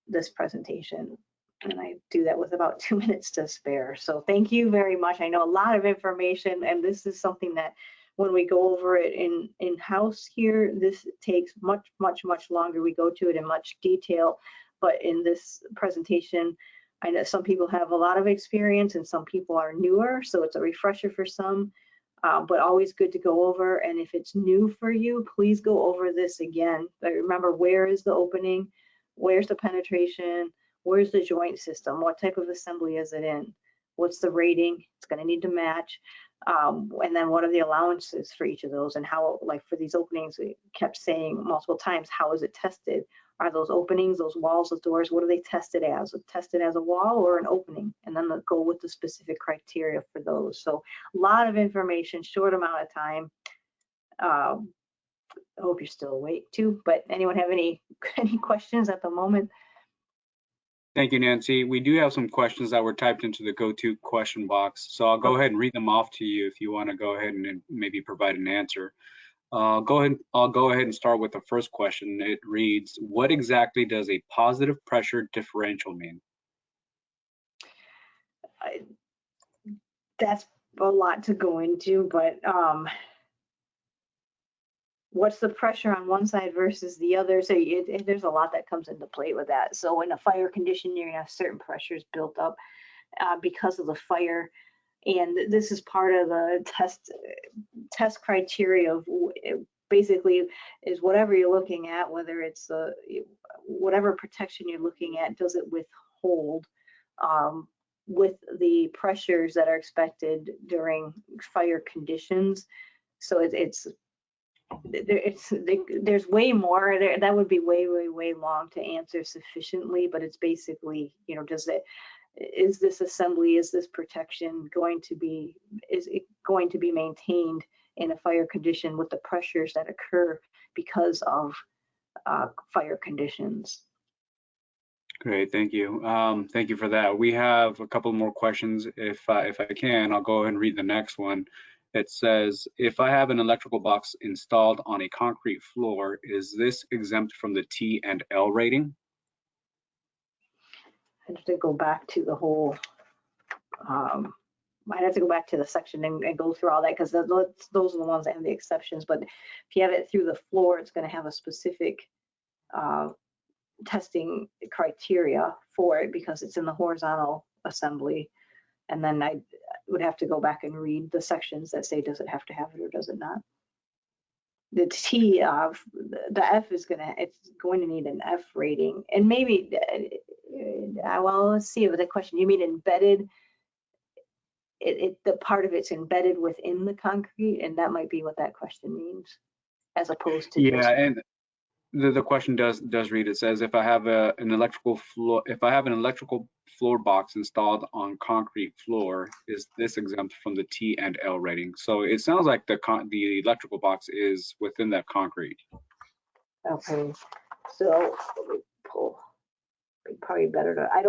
this presentation. And I do that with about 2 minutes to spare. So thank you very much. I know a lot of information, and this is something that when we go over it in-house here, this takes much longer. We go to it in much detail, but in this presentation, I know some people have a lot of experience and some people are newer, so it's a refresher for some, but always good to go over. And if it's new for you, please go over this again. But remember, where is the opening? Where's the penetration? Where's the joint system? What type of assembly is it in? What's the rating? It's going to need to match. And then what are the allowances for each of those, and how, like for these openings, we kept saying multiple times, how is it tested? Are those openings, those walls, those doors, what are they tested as? Tested as a wall or an opening? And then go with the specific criteria for those. So a lot of information, short amount of time. I hope you're still awake too, but anyone have any questions at the moment? Thank you, Nancy. We do have some questions that were typed into the go-to question box, so I'll go ahead and read them off to you if you want to go ahead and maybe provide an answer. I'll go ahead and start with the first question. It reads, what exactly does a positive pressure differential mean? That's a lot to go into, but what's the pressure on one side versus the other? So there's a lot that comes into play with that. So in a fire condition, you're gonna have certain pressures built up because of the fire. And this is part of the test criteria of basically is whatever you're looking at, whether it's whatever protection you're looking at, does it withhold with the pressures that are expected during fire conditions. So there's way more. That would be way long to answer sufficiently, but it's basically, is this assembly, is this protection is it going to be maintained in a fire condition with the pressures that occur because of fire conditions? Great, thank you. Thank you for that. We have a couple more questions. If I can, I'll go ahead and read the next one. It says, if I have an electrical box installed on a concrete floor, is this exempt from the T and L rating? I have to go back to the whole, might have to go back to the section and go through all that, because those are the ones that have the exceptions. But if you have it through the floor, it's going to have a specific testing criteria for it because it's in the horizontal assembly. And then I would have to go back and read the sections that say, does it have to have it or does it not? The T, the F is it's going to need an F rating. And maybe, well, let's see with the question, you mean embedded? The part of it's embedded within the concrete, and that might be what that question means, as opposed to Yeah, and the question does read, it says, if I have an electrical floor box installed on concrete floor, is this exempt from the T and L rating? So it sounds like the electrical box is within that concrete. Okay, so let me pull. Probably better to, I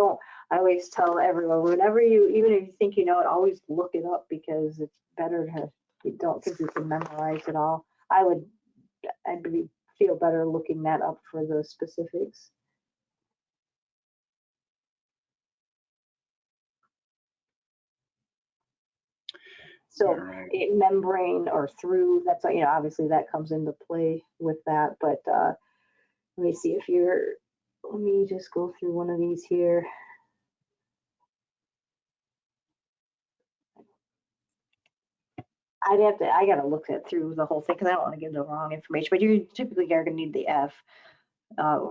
always tell everyone, whenever even if you think you know it, always look it up, because it's better to, you don't think you can memorize it all. I'd feel better looking that up for the specifics. So Right. membrane or through, that's, obviously that comes into play with that. But let me see if let me just go through one of these here. I gotta look through the whole thing because I don't want to give the wrong information, but you typically are gonna need the F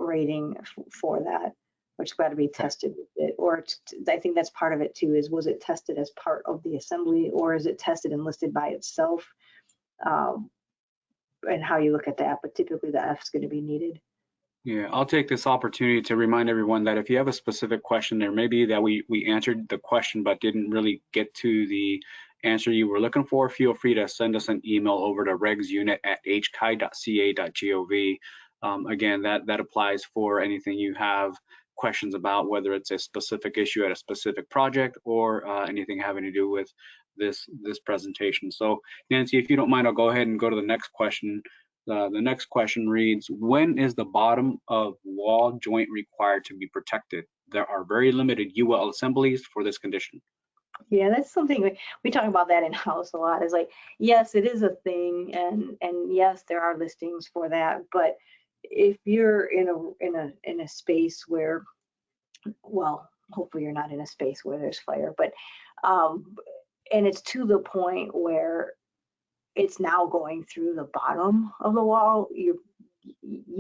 rating for that, which has got to be tested with it. Or I think that's part of it too, was it tested as part of the assembly, or is it tested and listed by itself? And how you look at that, but typically the F is going to be needed. Yeah, I'll take this opportunity to remind everyone that if you have a specific question, there may be that we answered the question but didn't really get to the answer you were looking for, feel free to send us an email over to regsunit@hki.ca.gov. Again, that applies for anything you have questions about, whether it's a specific issue at a specific project or anything having to do with this presentation. So Nancy, if you don't mind, I'll go ahead and go to the next question. The next question reads, when is the bottom of wall joint required to be protected? There are very limited UL assemblies for this condition. Yeah, that's something we talk about that in house a lot. Is like, yes, it is a thing, and yes, there are listings for that. But if you're in a space where, well, hopefully you're not in a space where there's fire, but and it's to the point where it's now going through the bottom of the wall, you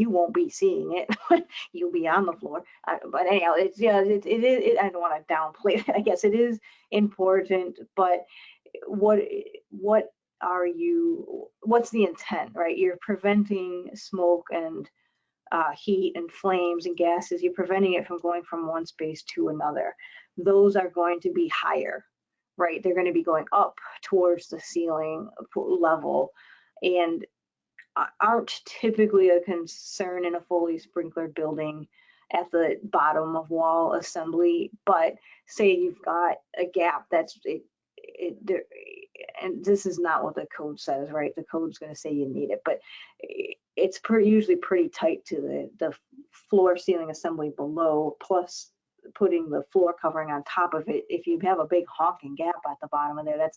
won't be seeing it. You'll be on the floor. But anyhow, it is. I don't want to downplay it. I guess it is important, but what's the intent, right? You're preventing smoke and heat and flames and gases. You're preventing it from going from one space to another. Those are going to be higher, right? They're going to be going up towards the ceiling level, and aren't typically a concern in a fully sprinklered building at the bottom of wall assembly. But say you've got a gap that's and this is not what the code says, right? The code's going to say you need it, but it's usually pretty tight to the floor ceiling assembly below, plus putting the floor covering on top of it. If you have a big honking gap at the bottom of there,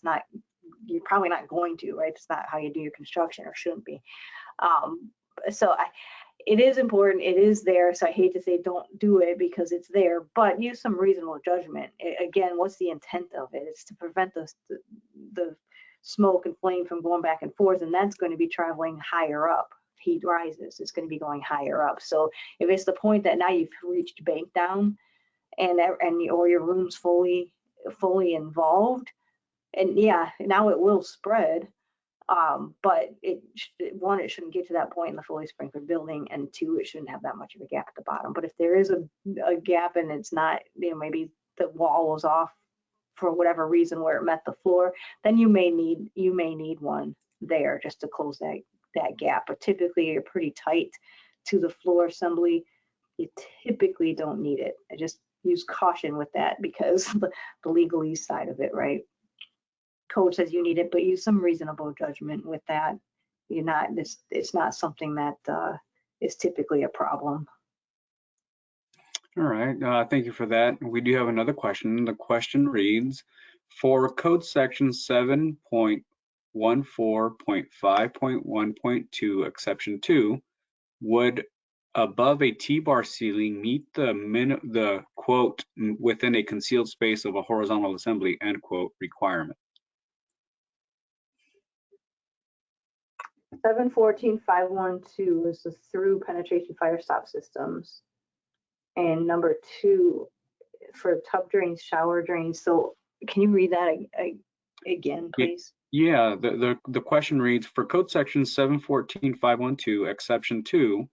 you're probably not going to, right? It's not how you do your construction, or shouldn't be. It is important. It is there. So I hate to say don't do it because it's there, but use some reasonable judgment. Again, what's the intent of it? It's to prevent the smoke and flame from going back and forth, and that's going to be traveling higher up. Heat rises, it's going to be going higher up. So if it's the point that now you've reached bank down or your room's fully involved, and yeah, now it will spread. But it shouldn't get to that point in the fully sprinkled building, and two, it shouldn't have that much of a gap at the bottom. But if there is a gap and it's not, maybe the wall was off for whatever reason where it met the floor, then you may need one there just to close that gap. But typically you're pretty tight to the floor assembly. You typically don't need it. I just use caution with that because the legalese side of it, right? code says you need it, but use some reasonable judgment with that. It's not something that is typically a problem. All right, thank you for that. We do have another question. The question reads, for code section 7.14.5.1.2, exception 2, would above a T-bar ceiling meet the quote, within a concealed space of a horizontal assembly, end quote, requirement? 7.14.5.1.2 is the through penetration fire stop systems. And number 2 for tub drains, shower drains. So can you read that again, please? Yeah, the question reads, for code section 7.14.5.1.2, exception 2,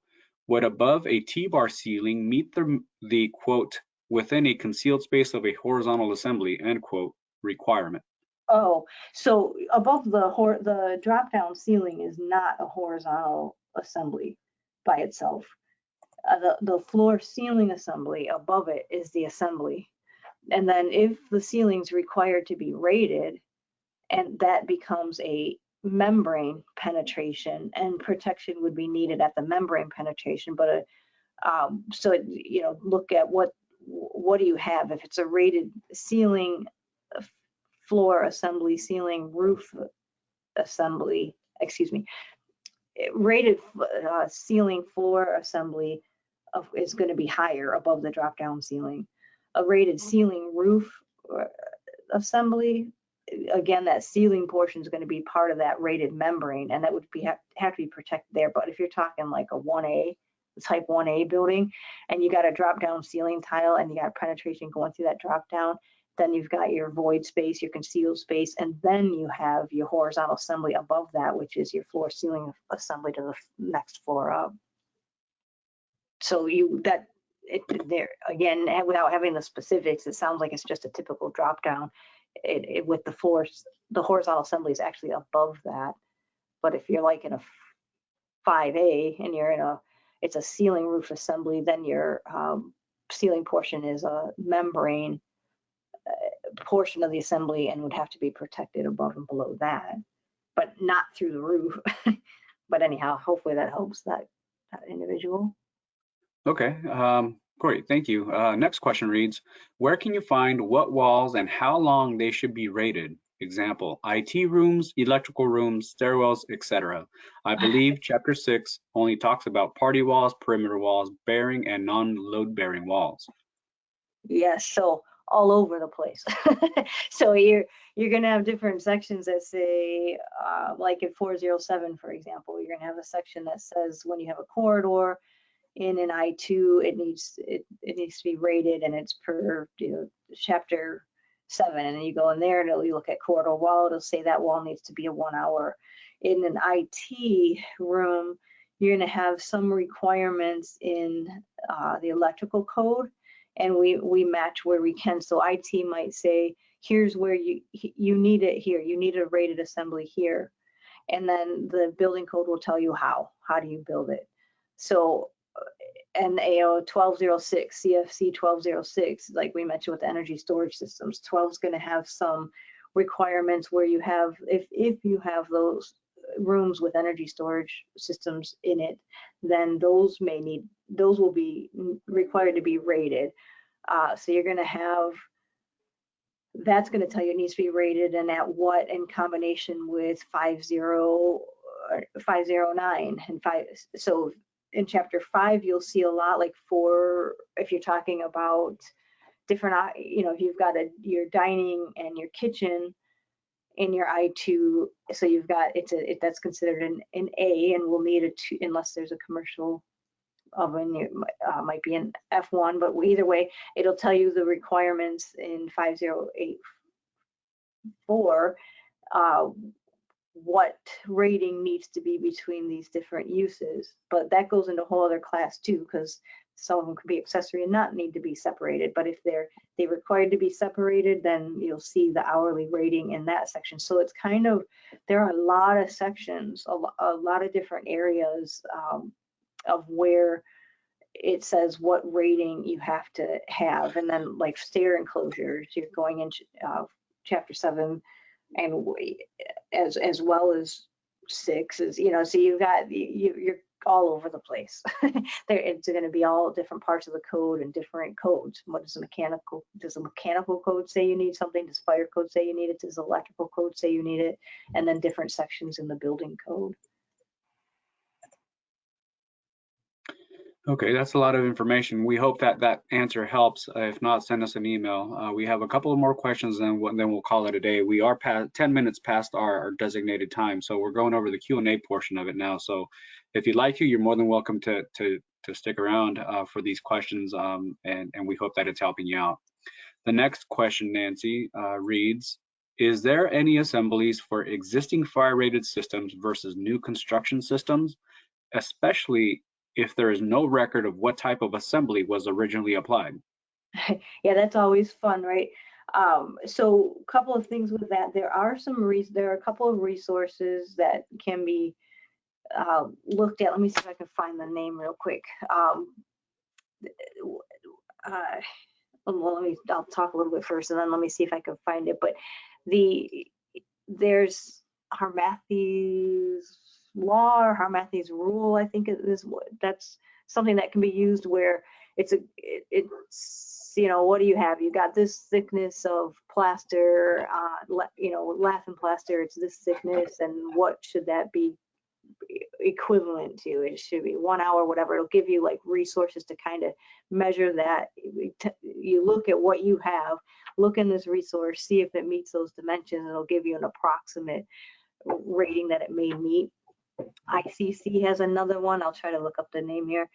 would above a T-bar ceiling meet the quote, within a concealed space of a horizontal assembly, end quote, requirement? Oh, so above the drop down ceiling is not a horizontal assembly by itself. The floor ceiling assembly above it is the assembly. And then if the ceiling's required to be rated, and that becomes a membrane penetration, and protection would be needed at the membrane penetration. But so look at what do you have. If it's a rated ceiling, floor assembly, ceiling, roof assembly, rated ceiling, floor assembly is going to be higher above the drop down ceiling. A rated ceiling, roof assembly, again, that ceiling portion is going to be part of that rated membrane, and that would have to be protected there. But if you're talking like a 1A, type 1A building, and you got a drop down ceiling tile and you got penetration going through that drop down, then you've got your void space, your concealed space, and then you have your horizontal assembly above that, which is your floor ceiling assembly to the next floor up. So there again, without having the specifics, it sounds like it's just a typical drop down. With the floors, the horizontal assembly is actually above that. But if you're like in a 5A and you're it's a ceiling roof assembly, then your ceiling portion is a membrane portion of the assembly and would have to be protected above and below that, but not through the roof. But anyhow, hopefully that helps that individual. Okay, great, thank you. Next question reads, where can you find what walls and how long they should be rated? Example, IT rooms, electrical rooms, stairwells, etc. I believe chapter 6 only talks about party walls, perimeter walls, bearing and non-load bearing walls. Yes, so all over the place. So you're going to have different sections that say, like in 407, for example, you're going to have a section that says when you have a corridor in an I2, it needs to be rated, and it's per chapter 7. And then you go in there and you look at corridor wall, it'll say that wall needs to be a 1 hour. In an IT room, you're going to have some requirements in the electrical code, and we match where we can. So IT might say, here's where you need it here. You need a rated assembly here. And then the building code will tell you how do you build it. So, and AO 1206, CFC 1206, like we mentioned with the energy storage systems, 12 is going to have some requirements where you have, if you have those rooms with energy storage systems in it, then those will be required to be rated. So you're going to have, that's going to tell you it needs to be rated and at what, in combination with 509 and 5. So in chapter 5, you'll see a lot, like if you're talking about different, if you've got your dining and your kitchen in your I2, so you've got that's considered an A, and we'll need a 2 unless there's a commercial oven. It might be an F1, but either way, it'll tell you the requirements in 5084, what rating needs to be between these different uses. But that goes into a whole other class too, because some of them could be accessory and not need to be separated. But if they're required to be separated, then you'll see the hourly rating in that section. So it's kind of, there are a lot of sections, a lot of different areas of where it says what rating you have to have. And then like stair enclosures, you're going in chapter 7, and as well as 6 is, so you've got, you're all over the place. It's going to be all different parts of the code and different codes. What does the mechanical code say you need something? Does fire code say you need it? Does electrical code say you need it? And then different sections in the building code. Okay, that's a lot of information. We hope that that answer helps. If not, send us an email. We have a couple of more questions, and then we'll call it a day. We are 10 minutes past our designated time, so we're going over the Q&A portion of it now. So if you'd like to, you're more than welcome to stick around for these questions, and we hope that it's helping you out. The next question, Nancy, reads, is there any assemblies for existing fire-rated systems versus new construction systems, especially if there is no record of what type of assembly was originally applied? Yeah, that's always fun, right? So a couple of things with that. There are a couple of resources that can be looked at. Let me see if I can find the name real quick. I'll talk a little bit first, and then let me see if I can find it. But there's Harmathy's law or Harmathy's rule, I think it is. That's something that can be used where it's what do you have? You got this thickness of plaster, lath plaster. It's this thickness, and what should that be equivalent to? It should be 1 hour, whatever. It'll give you like resources to kind of measure that. You look at what you have, look in this resource, see if it meets those dimensions. It'll give you an approximate rating that it may meet. ICC has another one. I'll try to look up the name here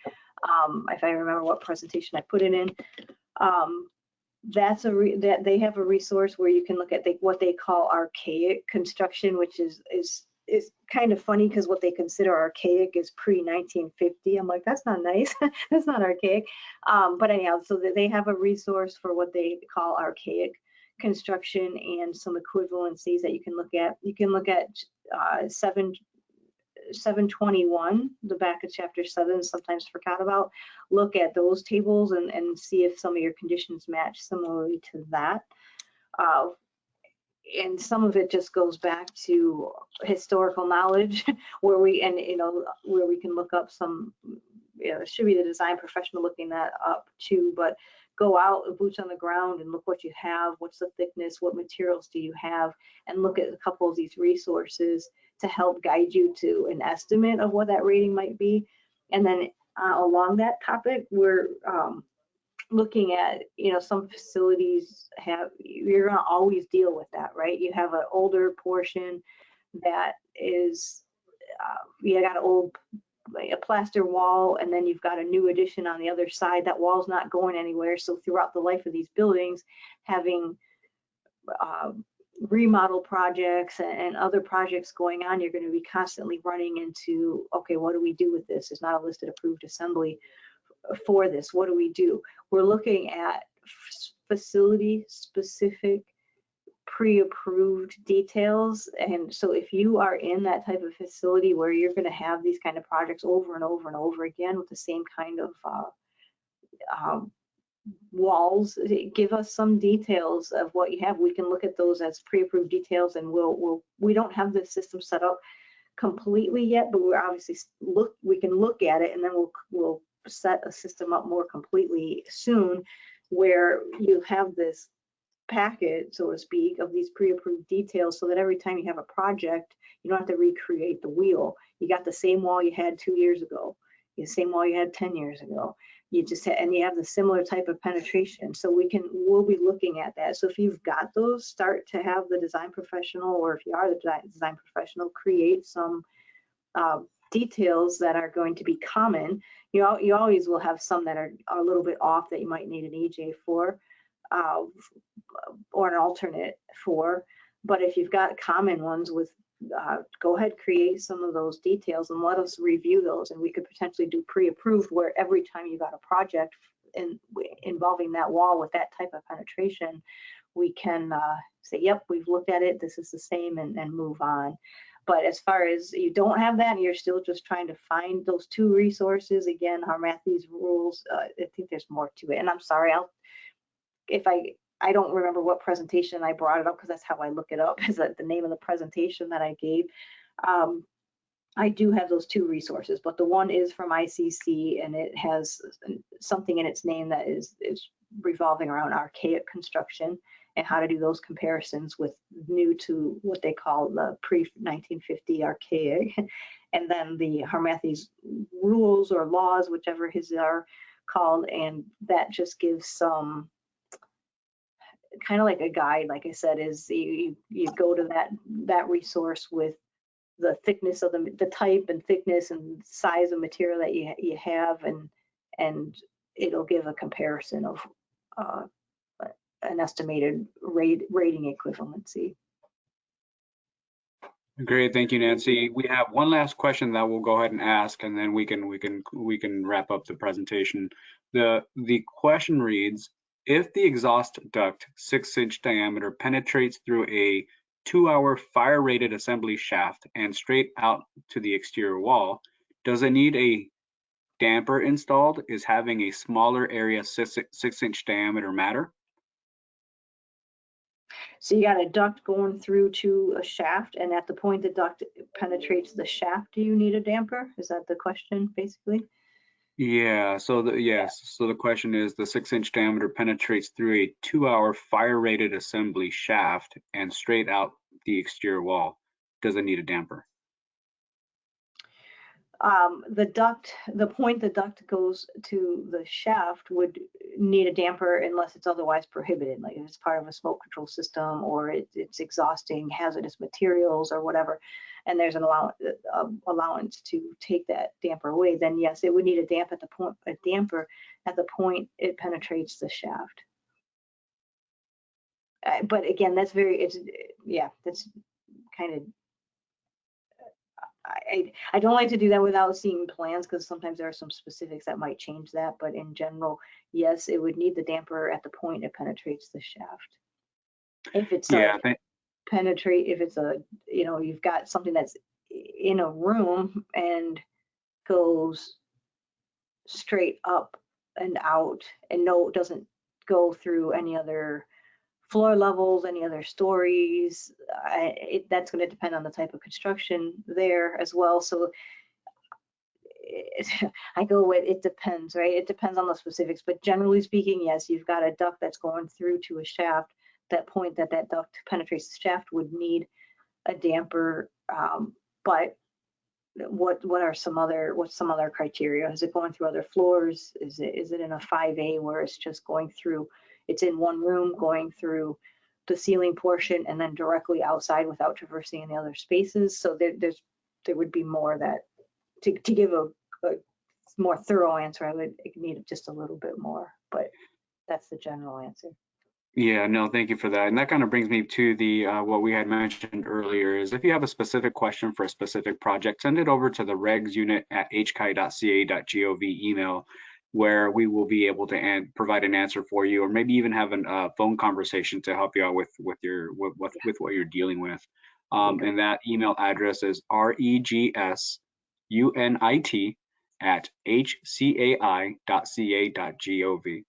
if I remember what presentation I put it in. That they have a resource where you can look at what they call archaic construction, which is kind of funny because what they consider archaic is pre-1950. I'm like, that's not nice. That's not archaic. But anyhow, so they have a resource for what they call archaic construction and some equivalencies that you can look at. You can look at 721, the back of chapter 7, sometimes forgot about. Look at those tables and see if some of your conditions match similarly to that. And some of it just goes back to historical knowledge where we can look up some, it should be the design professional looking that up too, but go out, boots on the ground, and look what you have, what's the thickness, what materials do you have, and look at a couple of these resources to help guide you to an estimate of what that rating might be. And then along that topic, we're looking at, some facilities you're going to always deal with that, right? You have an older portion that is, you got a plaster wall, and then you've got a new addition on the other side. That wall's not going anywhere. So throughout the life of these buildings, having remodel projects and other projects going on, you're going to be constantly running into, okay, what do we do with this? It's not a listed approved assembly for this. What do we do? We're looking at facility specific pre-approved details. And so if you are in that type of facility where you're going to have these kind of projects over and over and over again with the same kind of walls, give us some details of what you have. We can look at those as pre-approved details, and we don't have the system set up completely yet, but we're obviously we can look at it, and then we'll set a system up more completely soon where you have this packet, so to speak, of these pre-approved details, so that every time you have a project, you don't have to recreate the wheel. You got the same wall you had 2 years ago, the same wall you had 10 years ago. You have the similar type of penetration. So we'll be looking at that. So if you've got those, start to have the design professional, or if you are the design professional, create some details that are going to be common. You always will have some that are a little bit off that you might need an EJ for, or an alternate for. But if you've got common ones with, go ahead, create some of those details and let us review those. And we could potentially do pre-approved, where every time you got a project involving that wall with that type of penetration, we can say, yep, we've looked at it, this is the same, and move on. But as far as you don't have that and you're still just trying to find those two resources, again, Harmathy's rules, I think there's more to it. And I'm sorry, if I I don't remember what presentation I brought it up because that's how I look it up, is that the name of the presentation that I gave. I do have those two resources, but the one is from ICC, and it has something in its name that is revolving around archaic construction and how to do those comparisons with new to what they call the pre-1950 archaic. And then the Harmathy's rules or laws, whichever his are called, and that just gives some kind of like a guide. Like I said, is you go to that resource with the thickness of the type and thickness and size of material that you have, and it'll give a comparison of an estimated rating equivalency. Great, thank you, Nancy. We have one last question that we'll go ahead and ask, and then we can wrap up the presentation. The question reads: if the exhaust duct 6-inch diameter penetrates through a 2-hour fire-rated assembly shaft and straight out to the exterior wall, does it need a damper installed? Is having a smaller area 6-inch diameter matter? So you got a duct going through to a shaft, and at the point the duct penetrates the shaft, do you need a damper? Is that the question, basically? Yeah, so the question is, the 6-inch diameter penetrates through a 2-hour fire-rated assembly shaft and straight out the exterior wall. Does it need a damper? The point the duct goes to the shaft would need a damper unless it's otherwise prohibited, like if it's part of a smoke control system or it's exhausting hazardous materials or whatever, and there's an allowance to take that damper away, then yes, it would need a damper at the point it penetrates the shaft. But again, that's that's kind of, I don't like to do that without seeing plans, because sometimes there are some specifics that might change that, but in general, yes, it would need the damper at the point it penetrates the shaft. If it's if it's a, you've got something that's in a room and goes straight up and out and doesn't go through any other floor levels, any other stories, that's going to depend on the type of construction there as well. So I go with, it depends, right? It depends on the specifics, but generally speaking, yes, you've got a duct that's going through to a shaft. That point that duct penetrates the shaft would need a damper, but what's some other criteria? Is it going through other floors? Is it in a 5A where it's just going through? It's in one room going through the ceiling portion and then directly outside without traversing any other spaces. So there would be more that to give a more thorough answer, I would need just a little bit more, but that's the general answer. Yeah, no, thank you for that. And that kind of brings me to the what we had mentioned earlier, is if you have a specific question for a specific project, send it over to the regs unit at hchi.ca.gov email, where we will be able to provide an answer for you, or maybe even have a phone conversation to help you out with what you're dealing with. And that email address is regsunit@hcai.ca.gov.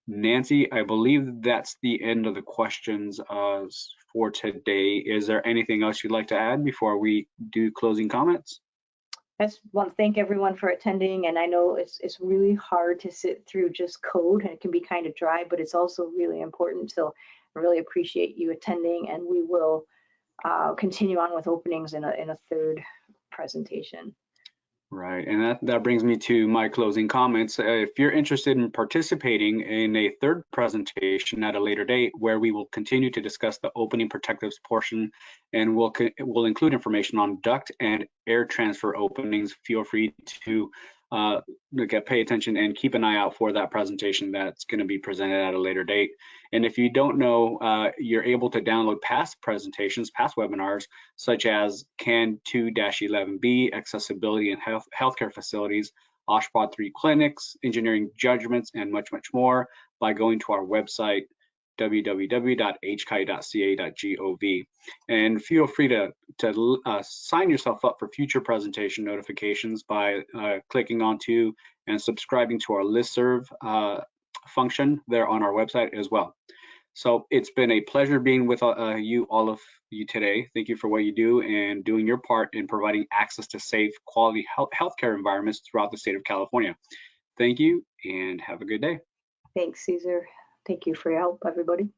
Nancy, I believe that's the end of the questions for today. Is there anything else you'd like to add before we do closing comments? I just want to thank everyone for attending, and I know it's really hard to sit through just code, and it can be kind of dry, but it's also really important. So I really appreciate you attending, and we will continue on with openings in a third presentation. Right, and that brings me to my closing comments. If you're interested in participating in a third presentation at a later date, where we will continue to discuss the opening protectives portion, and we'll include information on duct and air transfer openings, feel free to pay attention and keep an eye out for that presentation that's going to be presented at a later date. And if you don't know, you're able to download past presentations, past webinars, such as CAN 2-11B, accessibility in healthcare facilities, OSHPAW 3 clinics, engineering judgments, and much, much more by going to our website, www.hci.ca.gov. And feel free to sign yourself up for future presentation notifications by clicking onto and subscribing to our listserv function there on our website as well. So it's been a pleasure being with all of you today. Thank you for what you do and doing your part in providing access to safe, quality healthcare environments throughout the state of California. Thank you and have a good day. Thanks, Cesar. Thank you for your help, everybody.